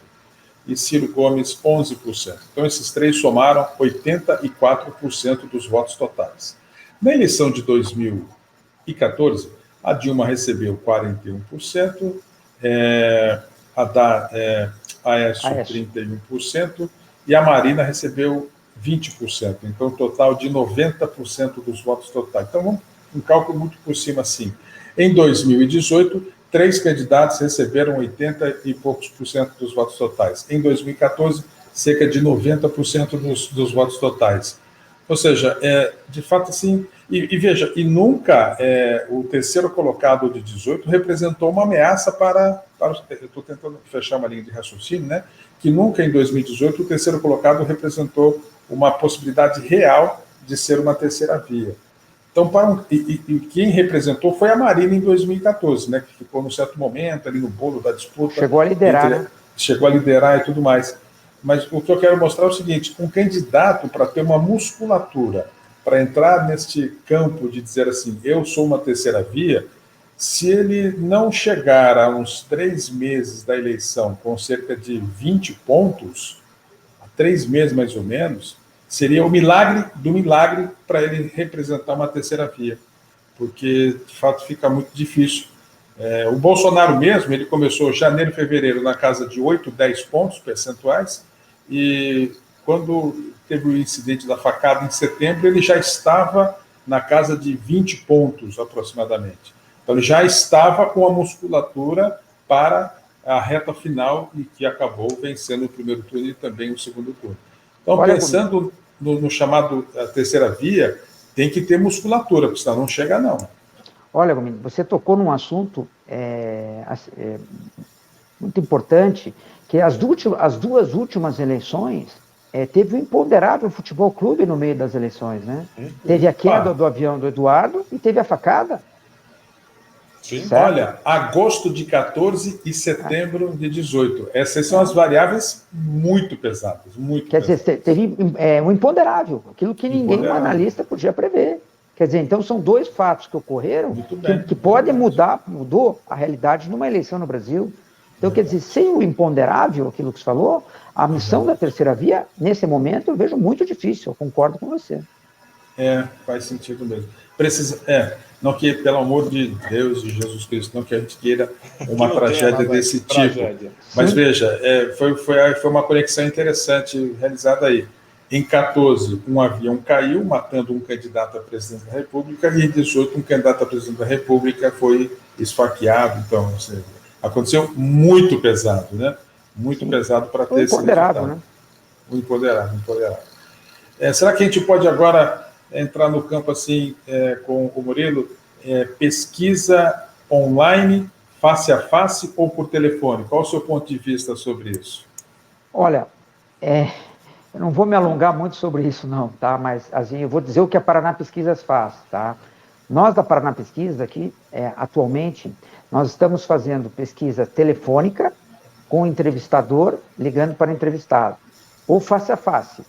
e Ciro Gomes 11%. Então, esses três somaram 84% dos votos totais. Na eleição de 2014, a Dilma recebeu 41%, Aécio 31%, e a Marina recebeu 20%. Então, um total de 90% dos votos totais. Então, um cálculo muito por cima, assim. Em 2018, 3 candidatos receberam 80 e poucos por cento dos votos totais. Em 2014, cerca de 90% dos votos totais. Ou seja, de fato, assim, e veja, e nunca o terceiro colocado de 18 representou uma ameaça para eu estou tentando fechar uma linha de raciocínio, né? Que nunca em 2018 o terceiro colocado representou uma possibilidade real de ser uma terceira via. Então, quem representou foi a Marina em 2014, né? Que ficou, num certo momento, ali no bolo da disputa. Chegou a liderar, né? Chegou a liderar e tudo mais. Mas o que eu quero mostrar é o seguinte: um candidato, para ter uma musculatura, para entrar neste campo de dizer assim, eu sou uma terceira via, se ele não chegar a uns 3 meses da eleição com cerca de 20 pontos, 3 meses mais ou menos, seria o milagre do milagre para ele representar uma terceira via, porque, de fato, fica muito difícil. O Bolsonaro mesmo, ele começou janeiro, fevereiro, na casa de 8, 10 pontos percentuais, e quando teve o incidente da facada em setembro, ele já estava na casa de 20 pontos, aproximadamente. Então, ele já estava com a musculatura para a reta final e que acabou vencendo o primeiro turno e também o segundo turno. Então, pensando no chamado terceira via, tem que ter musculatura, porque senão não chega, não. Olha, Gomini, você tocou num assunto muito importante, que as 2 últimas eleições, teve o imponderável Futebol Clube no meio das eleições, né? Teve a queda do avião do Eduardo e teve a facada. Sim. Olha, agosto de 14 e setembro de 18. Essas são as variáveis muito pesadas. Quer dizer, teve um imponderável, aquilo que ninguém, um analista, podia prever. Quer dizer, então são 2 fatos que ocorreram que podem mudou a realidade numa eleição no Brasil. Então, quer dizer, sem o imponderável, aquilo que você falou, a missão da terceira via, nesse momento, eu vejo muito difícil, eu concordo com você. Faz sentido mesmo. Não que, pelo amor de Deus e Jesus Cristo, não que a gente queira uma tragédia desse tipo. Mas veja, foi uma conexão interessante realizada aí. Em 14, um avião caiu, matando um candidato a presidente da República, e em 18, um candidato a presidente da República foi esfaqueado. Então, aconteceu muito pesado, né? Muito pesado para ter esse resultado. Né? Empoderado. Será que a gente pode agora entrar no campo assim com o Murilo? Pesquisa online, face a face ou por telefone? Qual o seu ponto de vista sobre isso? Olha, eu não vou me alongar muito sobre isso, não, tá? Mas assim, eu vou dizer o que a Paraná Pesquisas faz, tá? Nós da Paraná Pesquisas aqui, atualmente, nós estamos fazendo pesquisa telefônica com o entrevistador ligando para o entrevistado, ou face a face,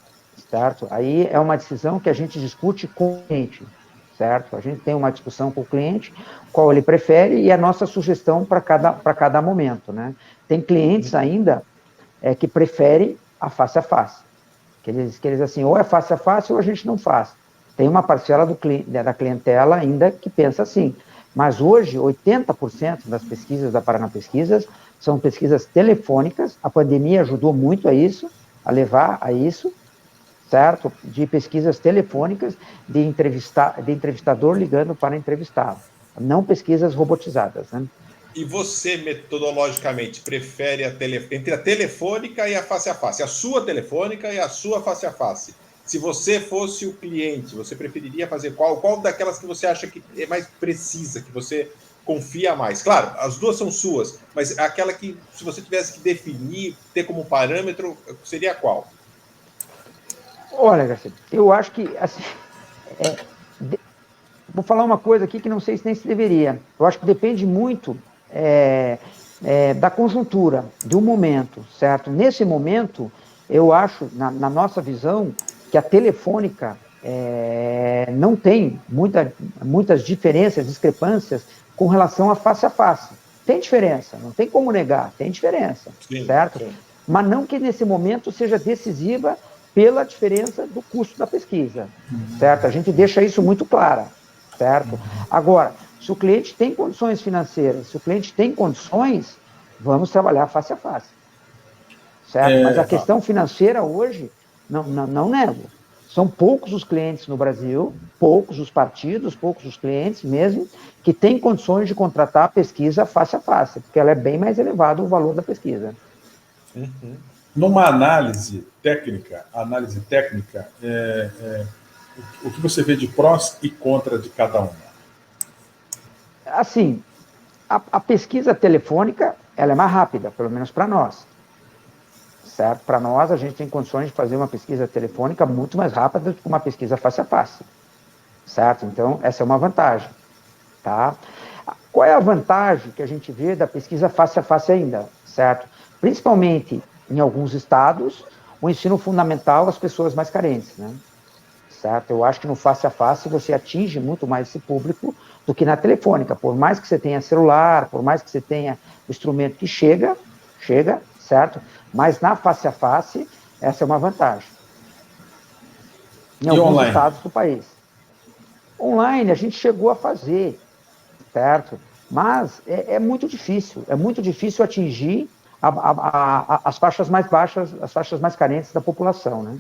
certo? Aí é uma decisão que a gente discute com o cliente, certo? A gente tem uma discussão com o cliente, qual ele prefere, e a nossa sugestão para cada momento, né? Tem clientes ainda que preferem a face, que eles assim, ou é face a face ou a gente não faz. Tem uma parcela da clientela ainda que pensa assim. Mas hoje, 80% das pesquisas da Paraná Pesquisas são pesquisas telefônicas. A pandemia ajudou muito a isso, a levar a isso, certo? De pesquisas telefônicas, de entrevistador ligando para entrevistado. Não pesquisas robotizadas, né? E você, metodologicamente, prefere entre a telefônica e a face, a sua telefônica e a sua face. Se você fosse o cliente, você preferiria fazer qual daquelas que você acha que é mais precisa, que você confia mais? Claro, as duas são suas, mas aquela que, se você tivesse que definir, ter como parâmetro, seria qual? Olha, Garcia, eu acho que, assim, é, de- vou falar uma coisa aqui que não sei se nem se deveria. Eu acho que depende muito da conjuntura, do momento, certo? Nesse momento, eu acho, na nossa visão, que a telefônica não tem muitas diferenças, discrepâncias com relação a face. Tem diferença, não tem como negar, tem diferença, Sim, certo? sim. Mas não que nesse momento seja decisiva pela diferença do custo da pesquisa, certo? A gente deixa isso muito claro, certo? Agora, se o cliente tem condições financeiras, se o cliente tem condições, vamos trabalhar face a face, certo? Mas a questão financeira hoje, não nego. São poucos os clientes no Brasil, poucos os partidos, poucos os clientes mesmo, que têm condições de contratar a pesquisa face a face, porque ela é bem mais elevado o valor da pesquisa. Uhum. Numa análise técnica, o que você vê de prós e contra de cada uma? Assim, a pesquisa telefônica, ela é mais rápida, pelo menos para nós, certo? Para nós, a gente tem condições de fazer uma pesquisa telefônica muito mais rápida do que uma pesquisa face a face, certo? Então, essa é uma vantagem, tá? Qual é a vantagem que a gente vê da pesquisa face a face ainda, certo? Principalmente em alguns estados, o ensino fundamental às pessoas mais carentes, né? Certo? Eu acho que no face a face você atinge muito mais esse público do que na telefônica. Por mais que você tenha celular, por mais que você tenha o instrumento que chega, certo? Mas na face a face, essa é uma vantagem. Em E alguns online? estados do país. Online a gente chegou a fazer, certo? Mas é muito difícil atingir as faixas mais baixas, as faixas mais carentes da população, né?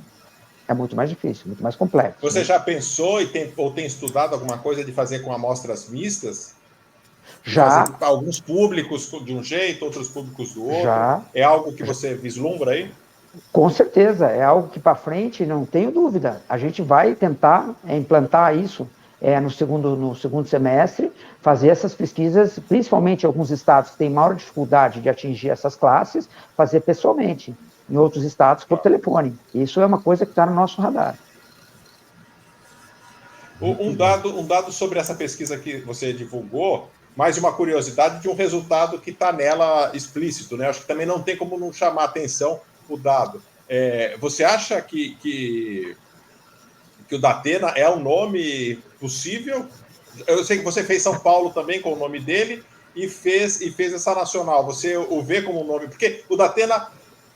É muito mais difícil, muito mais complexo. Você Né? já pensou ou tem estudado alguma coisa de fazer com amostras mistas? De fazer Já, alguns públicos de um jeito, outros públicos do outro? já, É algo que você vislumbra aí? com certeza, é algo que para frente, não tenho dúvida. A gente vai tentar implantar isso no segundo semestre, fazer essas pesquisas, principalmente em alguns estados que têm maior dificuldade de atingir essas classes, fazer pessoalmente. Em outros estados, por telefone. Isso é uma coisa que está no nosso radar. Um dado sobre essa pesquisa que você divulgou, mais uma curiosidade de um resultado que está nela explícito, né? Acho que também não tem como não chamar atenção o dado. Você acha que o Datena é um nome possível? Eu sei que você fez São Paulo também com o nome dele e fez essa nacional. Você o vê como um nome? Porque o Datena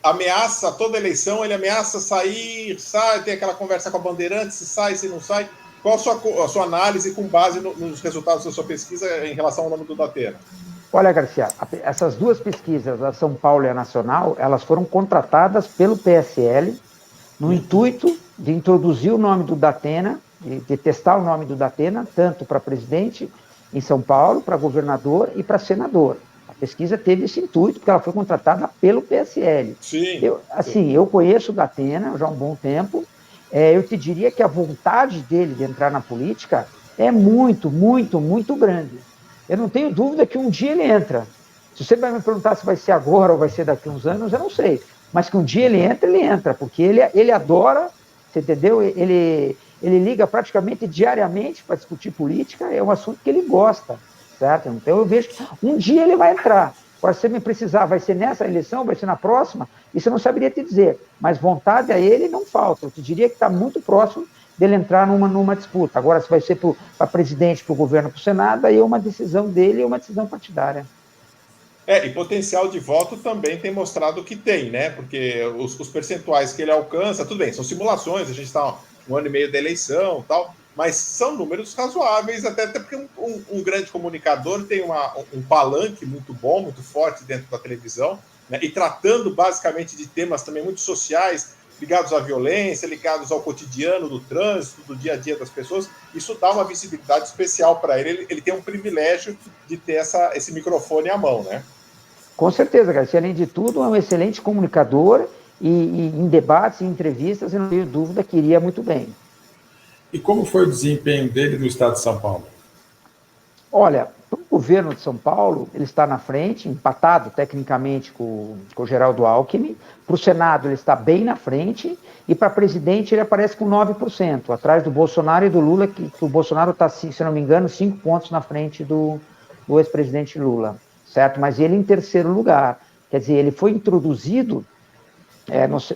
ameaça, toda eleição, ele ameaça sair, sai, tem aquela conversa com a Bandeirantes, se sai, se não sai. Qual a sua análise com base nos resultados da sua pesquisa em relação ao nome do Datena? Olha, Garcia, essas duas pesquisas, a São Paulo e a Nacional, elas foram contratadas pelo PSL no intuito de introduzir o nome do Datena, de testar o nome do Datena, tanto para presidente em São Paulo, para governador e para senador. A pesquisa teve esse intuito, porque ela foi contratada pelo PSL. Sim. Eu conheço o Datena já há um bom tempo, eu te diria que a vontade dele de entrar na política é muito, muito, muito grande. Eu não tenho dúvida que um dia ele entra. Se você vai me perguntar se vai ser agora ou vai ser daqui a uns anos, eu não sei. Mas que um dia ele entra, porque ele adora, você entendeu? Ele liga praticamente diariamente para discutir política, é um assunto que ele gosta, certo? Então eu vejo que um dia ele vai entrar. Agora, se você me precisar, vai ser nessa eleição, vai ser na próxima, isso eu não saberia te dizer. Mas vontade a ele não falta. Eu te diria que está muito próximo dele entrar numa disputa. Agora, se vai ser para presidente, para o governo, para o Senado, aí é uma decisão dele e uma decisão partidária. E potencial de voto também tem mostrado que tem, né? Porque os percentuais que ele alcança, tudo bem, são simulações, a gente está um ano e meio da eleição tal, mas são números razoáveis, até porque um grande comunicador tem um palanque muito bom, muito forte dentro da televisão, né, e tratando basicamente de temas também muito sociais, ligados à violência, ligados ao cotidiano do trânsito, do dia a dia das pessoas, isso dá uma visibilidade especial para ele. Ele tem um privilégio de ter esse microfone à mão, né? Com certeza, Garcia. Além de tudo, é um excelente comunicador e em debates e entrevistas, eu não tenho dúvida que iria muito bem. E como foi o desempenho dele no estado de São Paulo? Olha, o governo de São Paulo, ele está na frente, empatado tecnicamente com o Geraldo Alckmin. Para o Senado, ele está bem na frente. E para presidente, ele aparece com 9%, atrás do Bolsonaro e do Lula, que o Bolsonaro está, se não me engano, 5 pontos na frente do ex-presidente Lula, certo? Mas ele em terceiro lugar. Quer dizer, ele foi introduzido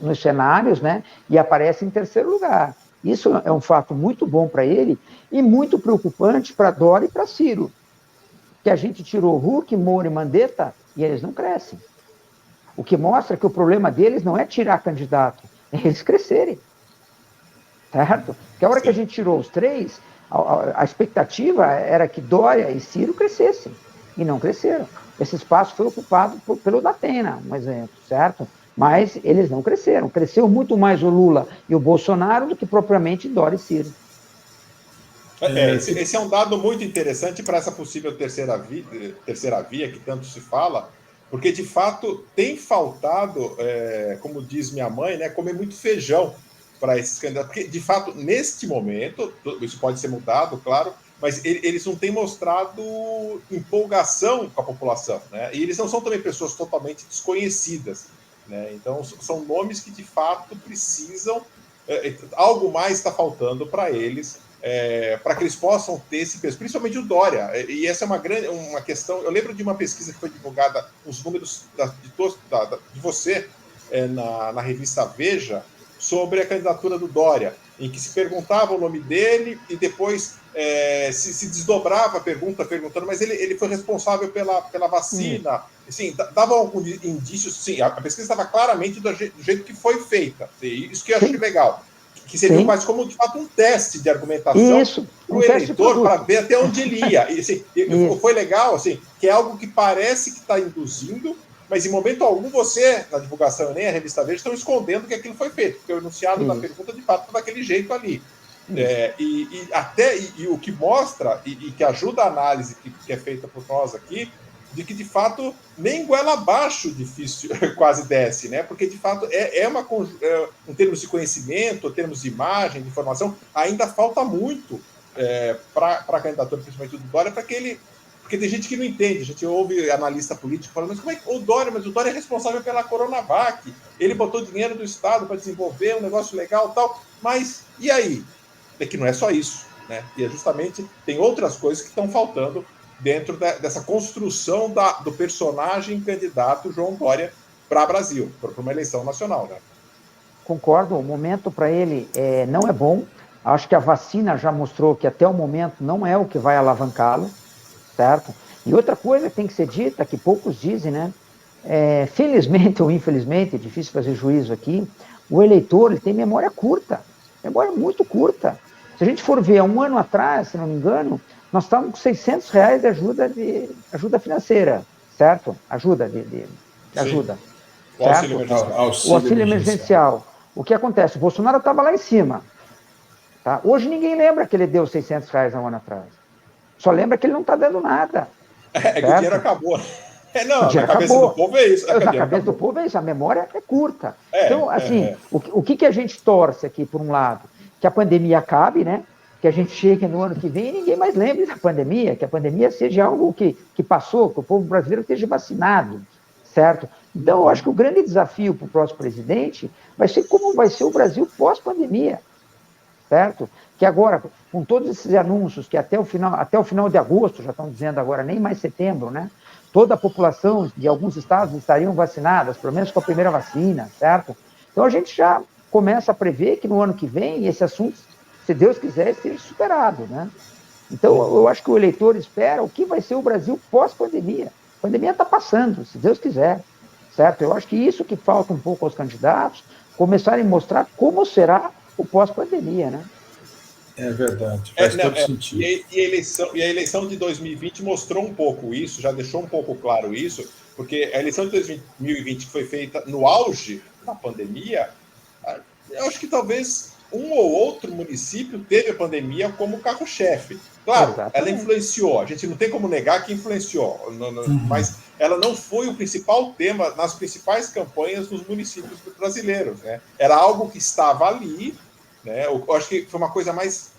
nos cenários, né? E aparece em terceiro lugar. Isso é um fato muito bom para ele e muito preocupante para Dória e para Ciro, que a gente tirou Huck, Moro e Mandetta e eles não crescem. O que mostra que o problema deles não é tirar candidato, é eles crescerem. Certo? Porque a hora que a gente tirou os três, a expectativa era que Dória e Ciro crescessem, e não cresceram. Esse espaço foi ocupado pelo Datena, um exemplo, certo? Mas eles não cresceram. Cresceu muito mais o Lula e o Bolsonaro do que propriamente Dória e Ciro. Esse é um dado muito interessante para essa possível terceira via que tanto se fala, porque de fato tem faltado, como diz minha mãe, né, comer muito feijão para esses candidatos. Porque de fato, neste momento, isso pode ser mudado, claro, mas eles não têm mostrado empolgação com a população, né? E eles não são também pessoas totalmente desconhecidas, né? Então são nomes que de fato precisam, algo mais está faltando para eles. Para que eles possam ter esse peso, principalmente o Dória. E essa é uma questão. Eu lembro de uma pesquisa que foi divulgada, os números de você na revista Veja, sobre a candidatura do Dória, em que se perguntava o nome dele e depois se desdobrava a pergunta, perguntando, mas ele foi responsável pela vacina. Assim, dava alguns indícios, sim, a pesquisa estava claramente do jeito que foi feita. Isso que eu achei legal. Que serviu quase como, de fato, um teste de argumentação para o eleitor, para ver até onde ele ia. E, assim, foi legal, assim, que é algo que parece que está induzindo, mas em momento algum você, na divulgação, nem a revista Veja, estão escondendo que aquilo foi feito, porque o enunciado da pergunta, de fato, está daquele jeito ali. E o que mostra, e que ajuda a análise que é feita por nós aqui, de que, de fato, nem goela abaixo difícil quase desce, né? Porque, de fato, em termos de conhecimento, em termos de imagem, de informação, ainda falta muito para a candidatura, principalmente do Dória, porque tem gente que não entende, a gente ouve analista político falando, mas como é que o Dória é responsável pela Coronavac, ele botou dinheiro do Estado para desenvolver um negócio legal e tal, mas e aí? É que não é só isso, né? E justamente tem outras coisas que estão faltando dentro dessa construção do personagem candidato João Dória para Brasil, para uma eleição nacional, né? Concordo, o momento para ele não é bom. Acho que a vacina já mostrou que até o momento não é o que vai alavancá-lo, certo? E outra coisa que tem que ser dita, que poucos dizem, né? Felizmente ou infelizmente, é difícil fazer juízo aqui, o eleitor ele tem memória curta, memória muito curta. Se a gente for ver, há um ano atrás, se não me engano, nós estávamos com R$600 de ajuda financeira, certo? Ajuda. Ajuda. O auxílio emergencial. O auxílio emergencial. O que acontece? O Bolsonaro estava lá em cima. Tá? Hoje ninguém lembra que ele deu R$600 há um ano atrás. Só lembra que ele não está dando nada. Que o dinheiro acabou. Não, na cabeça do povo é isso. Na cabeça do povo é isso, a memória é curta. Então, assim, o que a gente torce aqui, por um lado? Que a pandemia acabe, né? Que a gente chegue no ano que vem e ninguém mais lembre da pandemia, que a pandemia seja algo que passou, que o povo brasileiro esteja vacinado, certo? Então, eu acho que o grande desafio para o próximo presidente vai ser como vai ser o Brasil pós-pandemia, certo? Que agora, com todos esses anúncios, que até o final de agosto, já estão dizendo agora, nem mais setembro, né? Toda a população de alguns estados estariam vacinadas, pelo menos com a primeira vacina, certo? Então, a gente já começa a prever que no ano que vem esse assunto, se Deus quiser, seja superado, né? Então, eu acho que o eleitor espera o que vai ser o Brasil pós-pandemia. A pandemia está passando, se Deus quiser, certo? Eu acho que isso que falta um pouco aos candidatos, começarem a mostrar como será o pós-pandemia, né? É verdade, faz todo sentido. E a eleição de 2020 mostrou um pouco isso, já deixou um pouco claro isso, porque a eleição de 2020, que foi feita no auge da pandemia, eu acho que talvez um ou outro município teve a pandemia como carro-chefe. Claro, Exatamente. ela influenciou, a gente não tem como negar que influenciou, mas ela não foi o principal tema nas principais campanhas dos municípios brasileiros, né? Era algo que estava ali, né? Eu acho que foi uma coisa mais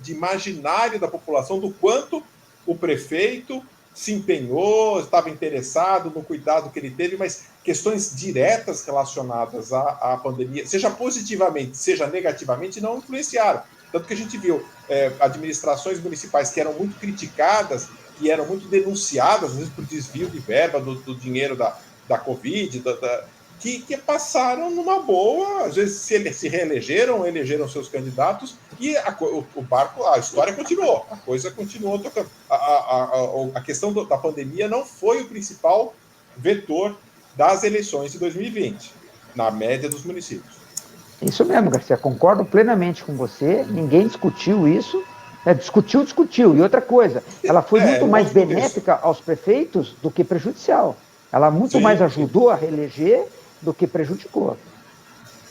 de imaginário da população do quanto o prefeito se empenhou, estava interessado no cuidado que ele teve, mas questões diretas relacionadas à pandemia, seja positivamente, seja negativamente, não influenciaram. Tanto que a gente viu administrações municipais que eram muito criticadas, que eram muito denunciadas, às vezes por desvio de verba do dinheiro da Covid, que passaram numa boa, às vezes se reelegeram, elegeram seus candidatos, e o barco, a história continuou, a coisa continuou tocando. A questão da pandemia não foi o principal vetor das eleições de 2020, na média dos municípios. Isso mesmo, Garcia, concordo plenamente com você, ninguém discutiu isso, discutiu. E outra coisa, ela foi muito mais benéfica aos prefeitos do que prejudicial. Ela muito mais ajudou a reeleger do que prejudicou.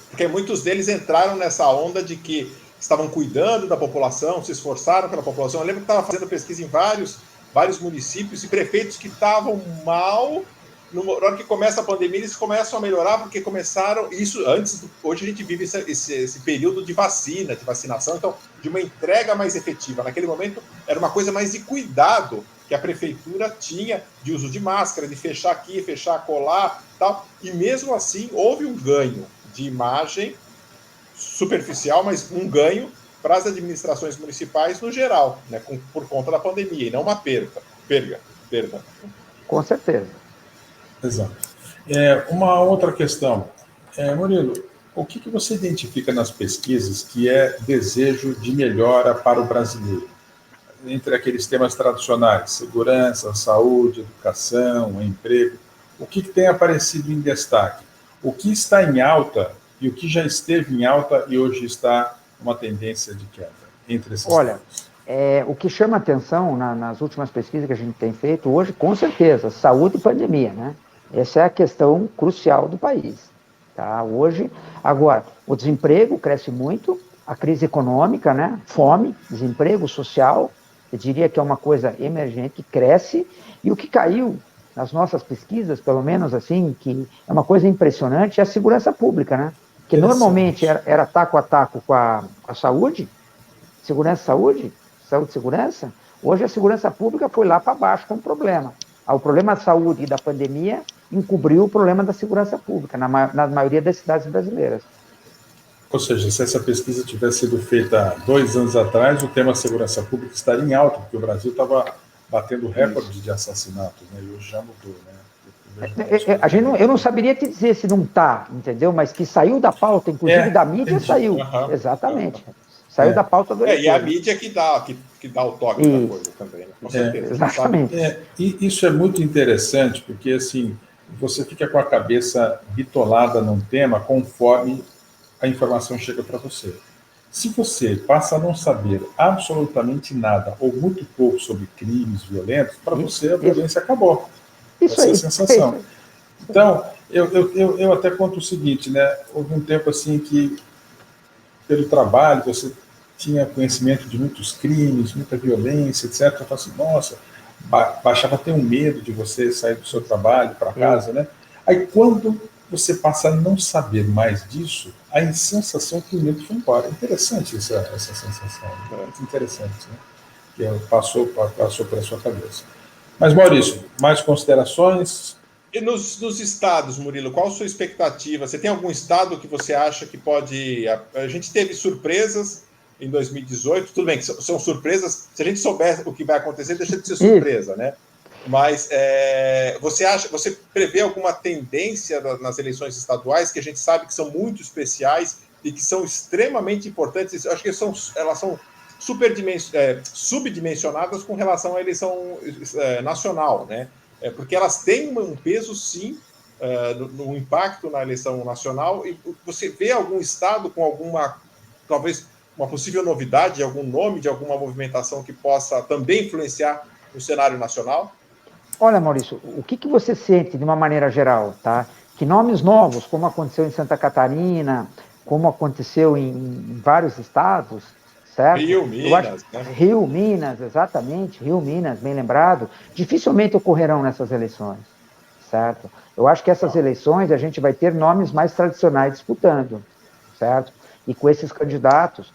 Porque muitos deles entraram nessa onda de que estavam cuidando da população, se esforçaram pela população. Eu lembro que estava fazendo pesquisa em vários municípios e prefeitos que estavam mal. Na hora que começa a pandemia, eles começam a melhorar, porque começaram isso antes. Hoje a gente vive esse período de vacinação, então, de uma entrega mais efetiva. Naquele momento, era uma coisa mais de cuidado que a prefeitura tinha, de uso de máscara, de fechar aqui, fechar colar, tal. E mesmo assim, houve um ganho de imagem superficial, mas um ganho para as administrações municipais no geral, né, por conta da pandemia, e não uma perda. Com certeza. Exato. Uma outra questão. Murilo, o que você identifica nas pesquisas que é desejo de melhora para o brasileiro? Entre aqueles temas tradicionais, segurança, saúde, educação, emprego, o que tem aparecido em destaque? O que está em alta e o que já esteve em alta e hoje está uma tendência de queda entre esses temas? O que chama atenção nas últimas pesquisas que a gente tem feito hoje, com certeza, saúde e pandemia, né? Essa é a questão crucial do país. Tá? Hoje, agora, o desemprego cresce muito, a crise econômica, né? Fome, desemprego social, eu diria que é uma coisa emergente, que cresce, e o que caiu nas nossas pesquisas, pelo menos assim, que é uma coisa impressionante, é a segurança pública, né? Que normalmente era taco a taco com a saúde, saúde e segurança, hoje a segurança pública foi lá para baixo com o problema. O problema da saúde e da pandemia encobriu o problema da segurança pública na maioria das cidades brasileiras. Ou seja, se essa pesquisa tivesse sido feita 2 anos atrás, o tema segurança pública estaria em alta, porque o Brasil estava batendo recorde de assassinatos, né? E hoje já mudou, né? Eu não saberia te dizer se não está, entendeu? Mas que saiu da pauta, inclusive da mídia, entendi. Saiu. Exatamente. Saiu da pauta do eleitor. E a mídia que dá o toque da coisa também, né? Com certeza. Exatamente. E isso é muito interessante, porque assim, você fica com a cabeça bitolada num tema conforme a informação chega para você. Se você passa a não saber absolutamente nada ou muito pouco sobre crimes violentos, para você a violência acabou. Essa é a sensação. Então, eu até conto o seguinte, né? Houve um tempo assim que, pelo trabalho, você tinha conhecimento de muitos crimes, muita violência, etc. Eu falo assim, nossa, baixava até um medo de você sair do seu trabalho para casa, né? Aí quando você passa a não saber mais disso, a sensação que o medo foi embora. É interessante essa sensação, muito interessante, né? Que passou pela sua cabeça. Mas, Maurício, mais considerações? E nos estados, Murilo, qual a sua expectativa? Você tem algum estado que você acha que pode... A gente teve surpresas em 2018, tudo bem que são surpresas, se a gente souber o que vai acontecer, deixa de ser surpresa, né? Mas você prevê alguma tendência nas eleições estaduais, que a gente sabe que são muito especiais e que são extremamente importantes? Eu acho que elas são subdimensionadas com relação à eleição nacional, né? Porque elas têm um peso, sim, no impacto na eleição nacional, e você vê algum estado com talvez uma possível novidade, algum nome de alguma movimentação que possa também influenciar no cenário nacional? Olha, Maurício, o que você sente de uma maneira geral, tá? Que nomes novos, como aconteceu em Santa Catarina, como aconteceu em vários estados, certo? Rio, Minas, né? Rio, Minas, exatamente, Rio, Minas, bem lembrado, dificilmente ocorrerão nessas eleições, certo? Eu acho que essas eleições a gente vai ter nomes mais tradicionais disputando, certo? E com esses candidatos,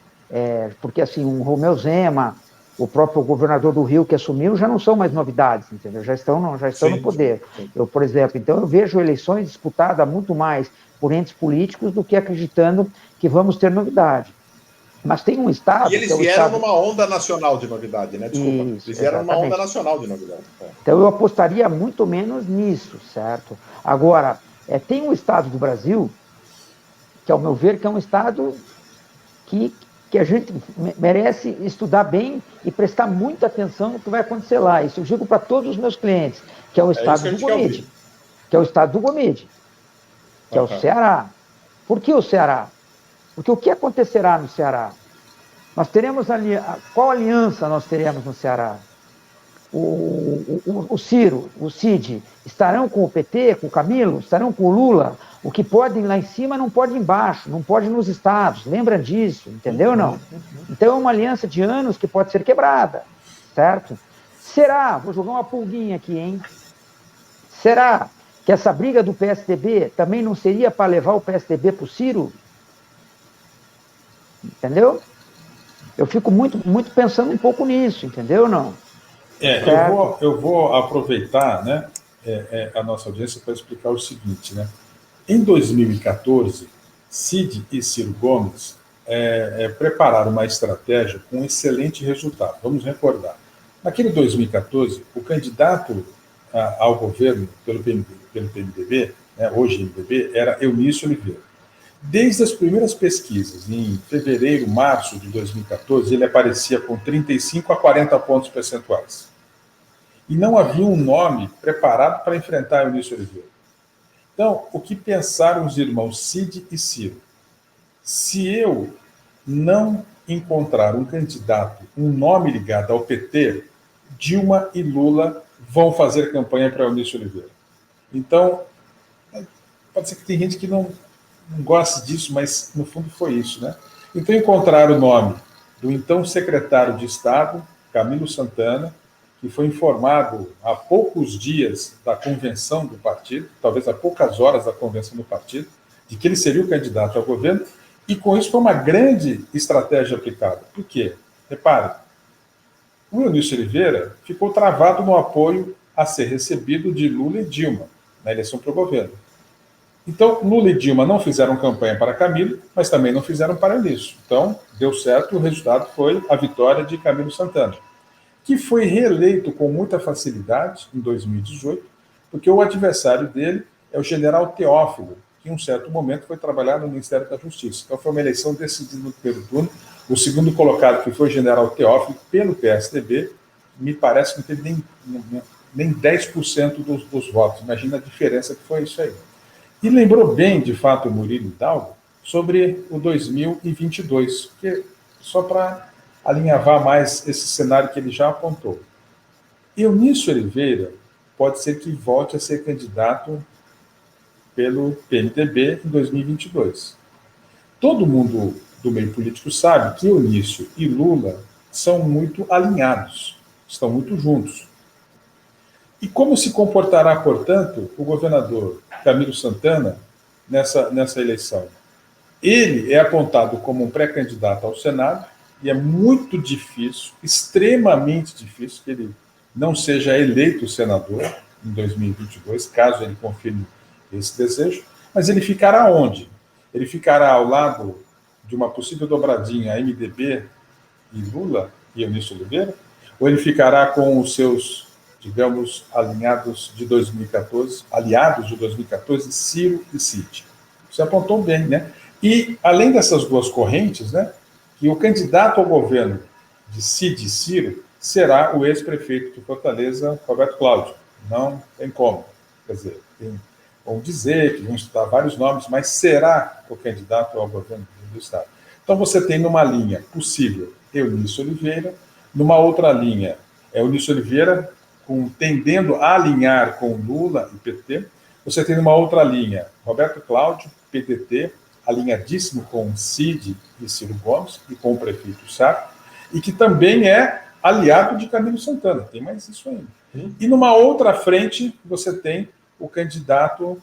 porque assim, um Romeu Zema, o próprio governador do Rio que assumiu, já não são mais novidades, entendeu? Já estão no poder. Sim. Eu, por exemplo, então eu vejo eleições disputadas muito mais por entes políticos do que acreditando que vamos ter novidade. Mas tem um estado... E eles vieram numa onda nacional de novidade, né? Desculpa. Isso, eles vieram exatamente. numa onda nacional de novidade. Então eu apostaria muito menos nisso, certo? Agora, tem um estado do Brasil, que ao meu ver, que é um estado que a gente merece estudar bem e prestar muita atenção no que vai acontecer lá. Isso eu digo para todos os meus clientes, que é o estado do Gomide, que é o estado do Gomide, que é o Ceará. Por que o Ceará? Porque o que acontecerá no Ceará? Nós teremos ali, qual aliança nós teremos no Ceará? O Ciro, o Cid, estarão com o PT, com o Camilo, estarão com o Lula? O que pode lá em cima não pode embaixo, não pode nos estados, lembra disso, entendeu ou não? Então é uma aliança de anos que pode ser quebrada, certo? Será, vou jogar uma pulguinha aqui, hein? Será que essa briga do PSDB também não seria para levar o PSDB para o Ciro? Entendeu? Eu fico muito pensando um pouco nisso, entendeu ou não? Eu vou aproveitar, né, a nossa audiência para explicar o seguinte, né? Em 2014, Cid e Ciro Gomes prepararam uma estratégia com um excelente resultado. Vamos recordar. Naquele 2014, o candidato ao governo pelo PMDB, né, hoje MDB, era Eunício Oliveira. Desde as primeiras pesquisas, em fevereiro, março de 2014, ele aparecia com 35 a 40 pontos percentuais. E não havia um nome preparado para enfrentar Eunício Oliveira. Então, o que pensaram os irmãos Cid e Ciro? Se eu não encontrar um candidato, um nome ligado ao PT, Dilma e Lula vão fazer campanha para Eunício Oliveira. Então, pode ser que tem gente que não goste disso, mas no fundo foi isso, né? Então encontraram o nome do então secretário de Estado, Camilo Santana, que foi informado há poucos dias da convenção do partido, talvez há poucas horas da convenção do partido, de que ele seria o candidato ao governo, e com isso foi uma grande estratégia aplicada. Por quê? Repare, o Eunício Oliveira ficou travado no apoio a ser recebido de Lula e Dilma na eleição para o governo. Então, Lula e Dilma não fizeram campanha para Camilo, mas também não fizeram para Eunício. Então, deu certo, o resultado foi a vitória de Camilo Santana, que foi reeleito com muita facilidade em 2018, porque o adversário dele é o general Teófilo, que em um certo momento foi trabalhar no Ministério da Justiça. Então, foi uma eleição decidida no primeiro turno. O segundo colocado, que foi o general Teófilo, pelo PSDB, me parece que não teve nem 10% dos votos. Imagina a diferença que foi isso aí. E lembrou bem, de fato, o Murilo Hidalgo sobre o 2022, porque só para alinhavar mais esse cenário que ele já apontou. Eunício Oliveira pode ser que volte a ser candidato pelo PMDB em 2022. Todo mundo do meio político sabe que Eunício e Lula são muito alinhados, estão muito juntos. E como se comportará, portanto, o governador Camilo Santana nessa eleição? Ele é apontado como um pré-candidato ao Senado e é muito difícil, extremamente difícil, que ele não seja eleito senador em 2022, caso ele confirme esse desejo. Mas ele ficará onde? Ele ficará ao lado de uma possível dobradinha MDB e Lula e Eunício Oliveira? Ou ele ficará com os seus, digamos, aliados de 2014, Ciro e Cid? Você apontou bem, né? E, além dessas duas correntes, né, que o candidato ao governo de Cid e Ciro será o ex-prefeito de Fortaleza, Roberto Cláudio. Não tem como. Quer dizer, vão dizer que vão estudar vários nomes, mas será o candidato ao governo do Estado. Então, você tem numa linha possível Eunício Oliveira, numa outra linha Eunício Oliveira tendendo a alinhar com Lula e PT. Você tem numa outra linha Roberto Cláudio, PDT, alinhadíssimo com Cid e Ciro Gomes e com o prefeito Sá, e que também é aliado de Camilo Santana, tem mais isso ainda. E numa outra frente, você tem o candidato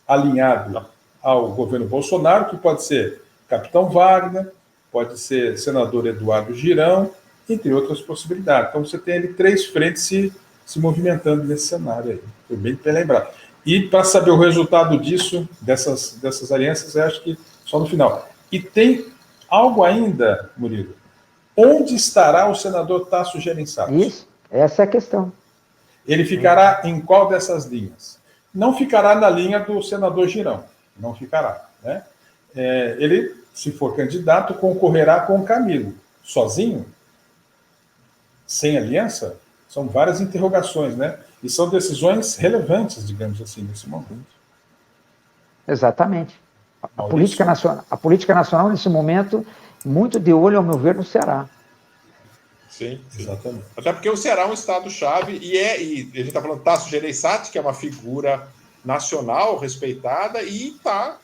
alinhado ao governo Bolsonaro, que pode ser Capitão Wagner, pode ser senador Eduardo Girão, entre outras possibilidades. Então, você tem ali 3 frentes se movimentando nesse cenário aí. Foi bem lembrado. E para saber o resultado disso, dessas alianças, eu acho que só no final. E tem algo ainda, Murilo. Onde estará o senador Tasso Gereissati? Isso, essa é a questão. Ele ficará em qual dessas linhas? Não ficará na linha do senador Girão. Não ficará. Né? Ele, se for candidato, concorrerá com o Camilo. Sozinho? Sem aliança? São várias interrogações, né? E são decisões relevantes, digamos assim, nesse momento. Exatamente. A política nacional, nesse momento, muito de olho, ao meu ver, no Ceará. Sim, exatamente. Até porque o Ceará é um estado-chave e a gente está falando de Tasso Gereissati, que é uma figura nacional respeitada e está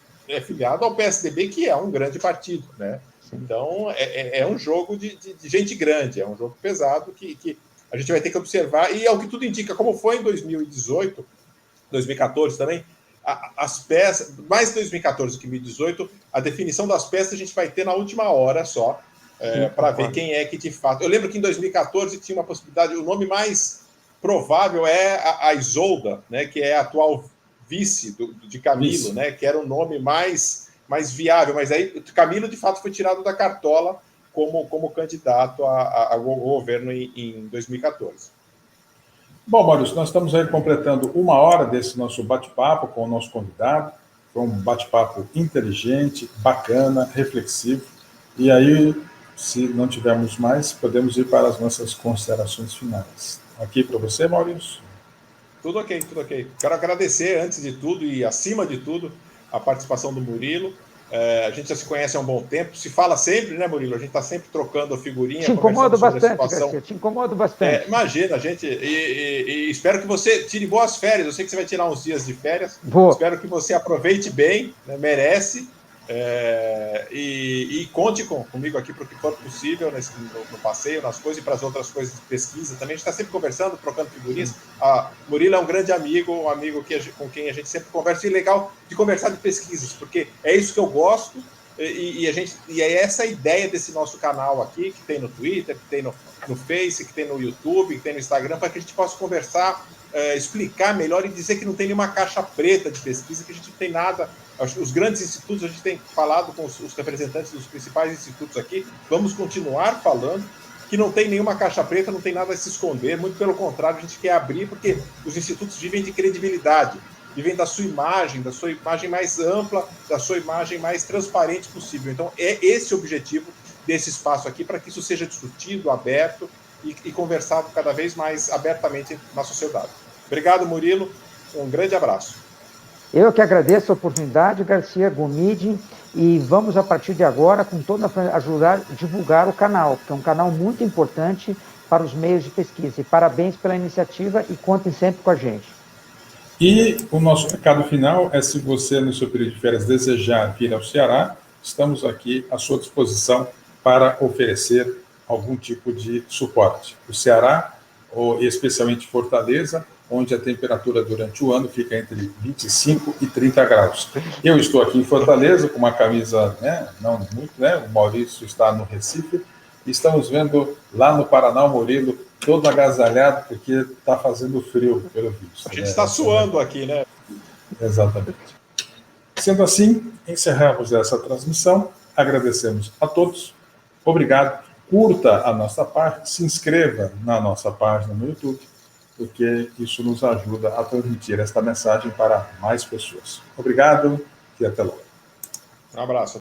filiado ao PSDB, que é um grande partido, né? Sim. Então, é um jogo de gente grande, é um jogo pesado que a gente vai ter que observar, e é o que tudo indica, como foi em 2018, 2014 também, as peças, mais 2014 do que 2018, a definição das peças a gente vai ter na última hora só, para ver quem é que de fato... Eu lembro que em 2014 tinha uma possibilidade, o nome mais provável é a Isolda, né, que é a atual vice de Camilo, né, que era o nome mais viável, mas aí Camilo de fato foi tirado da cartola como candidato ao governo em 2014. Bom, Maurício, nós estamos aí completando 1 hora desse nosso bate-papo com o nosso convidado. Foi um bate-papo inteligente, bacana, reflexivo. E aí, se não tivermos mais, podemos ir para as nossas considerações finais. Aqui para você, Maurício. Tudo ok, tudo ok. Quero agradecer, antes de tudo e acima de tudo, a participação do Murilo. A gente já se conhece há um bom tempo, se fala sempre, né, Murilo? A gente está sempre trocando figurinha. Te incomodo bastante, Garcia, te incomodo bastante. Imagina, gente, e espero que você tire boas férias. Eu sei que você vai tirar uns dias de férias. Vou. Espero que você aproveite bem, né, merece. E conte comigo aqui para o que for possível no passeio, nas coisas e para as outras coisas de pesquisa também. A gente está sempre conversando, trocando figurinhas. Murilo é um grande amigo, um amigo com quem a gente sempre conversa, e legal de conversar de pesquisas, porque é isso que eu gosto, e é essa a ideia desse nosso canal aqui, que tem no Twitter, que tem no Face, que tem no YouTube, que tem no Instagram, para que a gente possa conversar, explicar melhor e dizer que não tem nenhuma caixa preta de pesquisa, que a gente não tem nada. Os grandes institutos, a gente tem falado com os representantes dos principais institutos aqui, vamos continuar falando, que não tem nenhuma caixa preta, não tem nada a se esconder, muito pelo contrário, a gente quer abrir, porque os institutos vivem de credibilidade, vivem da sua imagem mais ampla, da sua imagem mais transparente possível. Então, é esse o objetivo desse espaço aqui, para que isso seja discutido, aberto e conversado cada vez mais abertamente na sociedade. Obrigado, Murilo, um grande abraço. Eu que agradeço a oportunidade, Garcia Gomide, e vamos, a partir de agora, com toda a ajudar a divulgar o canal, que é um canal muito importante para os meios de pesquisa. E parabéns pela iniciativa e contem sempre com a gente. E o nosso recado final é: se você, no seu período de férias, desejar vir ao Ceará, estamos aqui à sua disposição para oferecer algum tipo de suporte. O Ceará, ou especialmente Fortaleza, onde a temperatura durante o ano fica entre 25 e 30 graus. Eu estou aqui em Fortaleza com uma camisa, não muito, o Maurício está no Recife, e estamos vendo lá no Paraná o Murilo todo agasalhado, porque está fazendo frio, pelo visto. A gente está suando aqui, né? Exatamente. Sendo assim, encerramos essa transmissão, agradecemos a todos, obrigado, curta a nossa página, se inscreva na nossa página no YouTube, porque isso nos ajuda a transmitir esta mensagem para mais pessoas. Obrigado e até logo. Um abraço.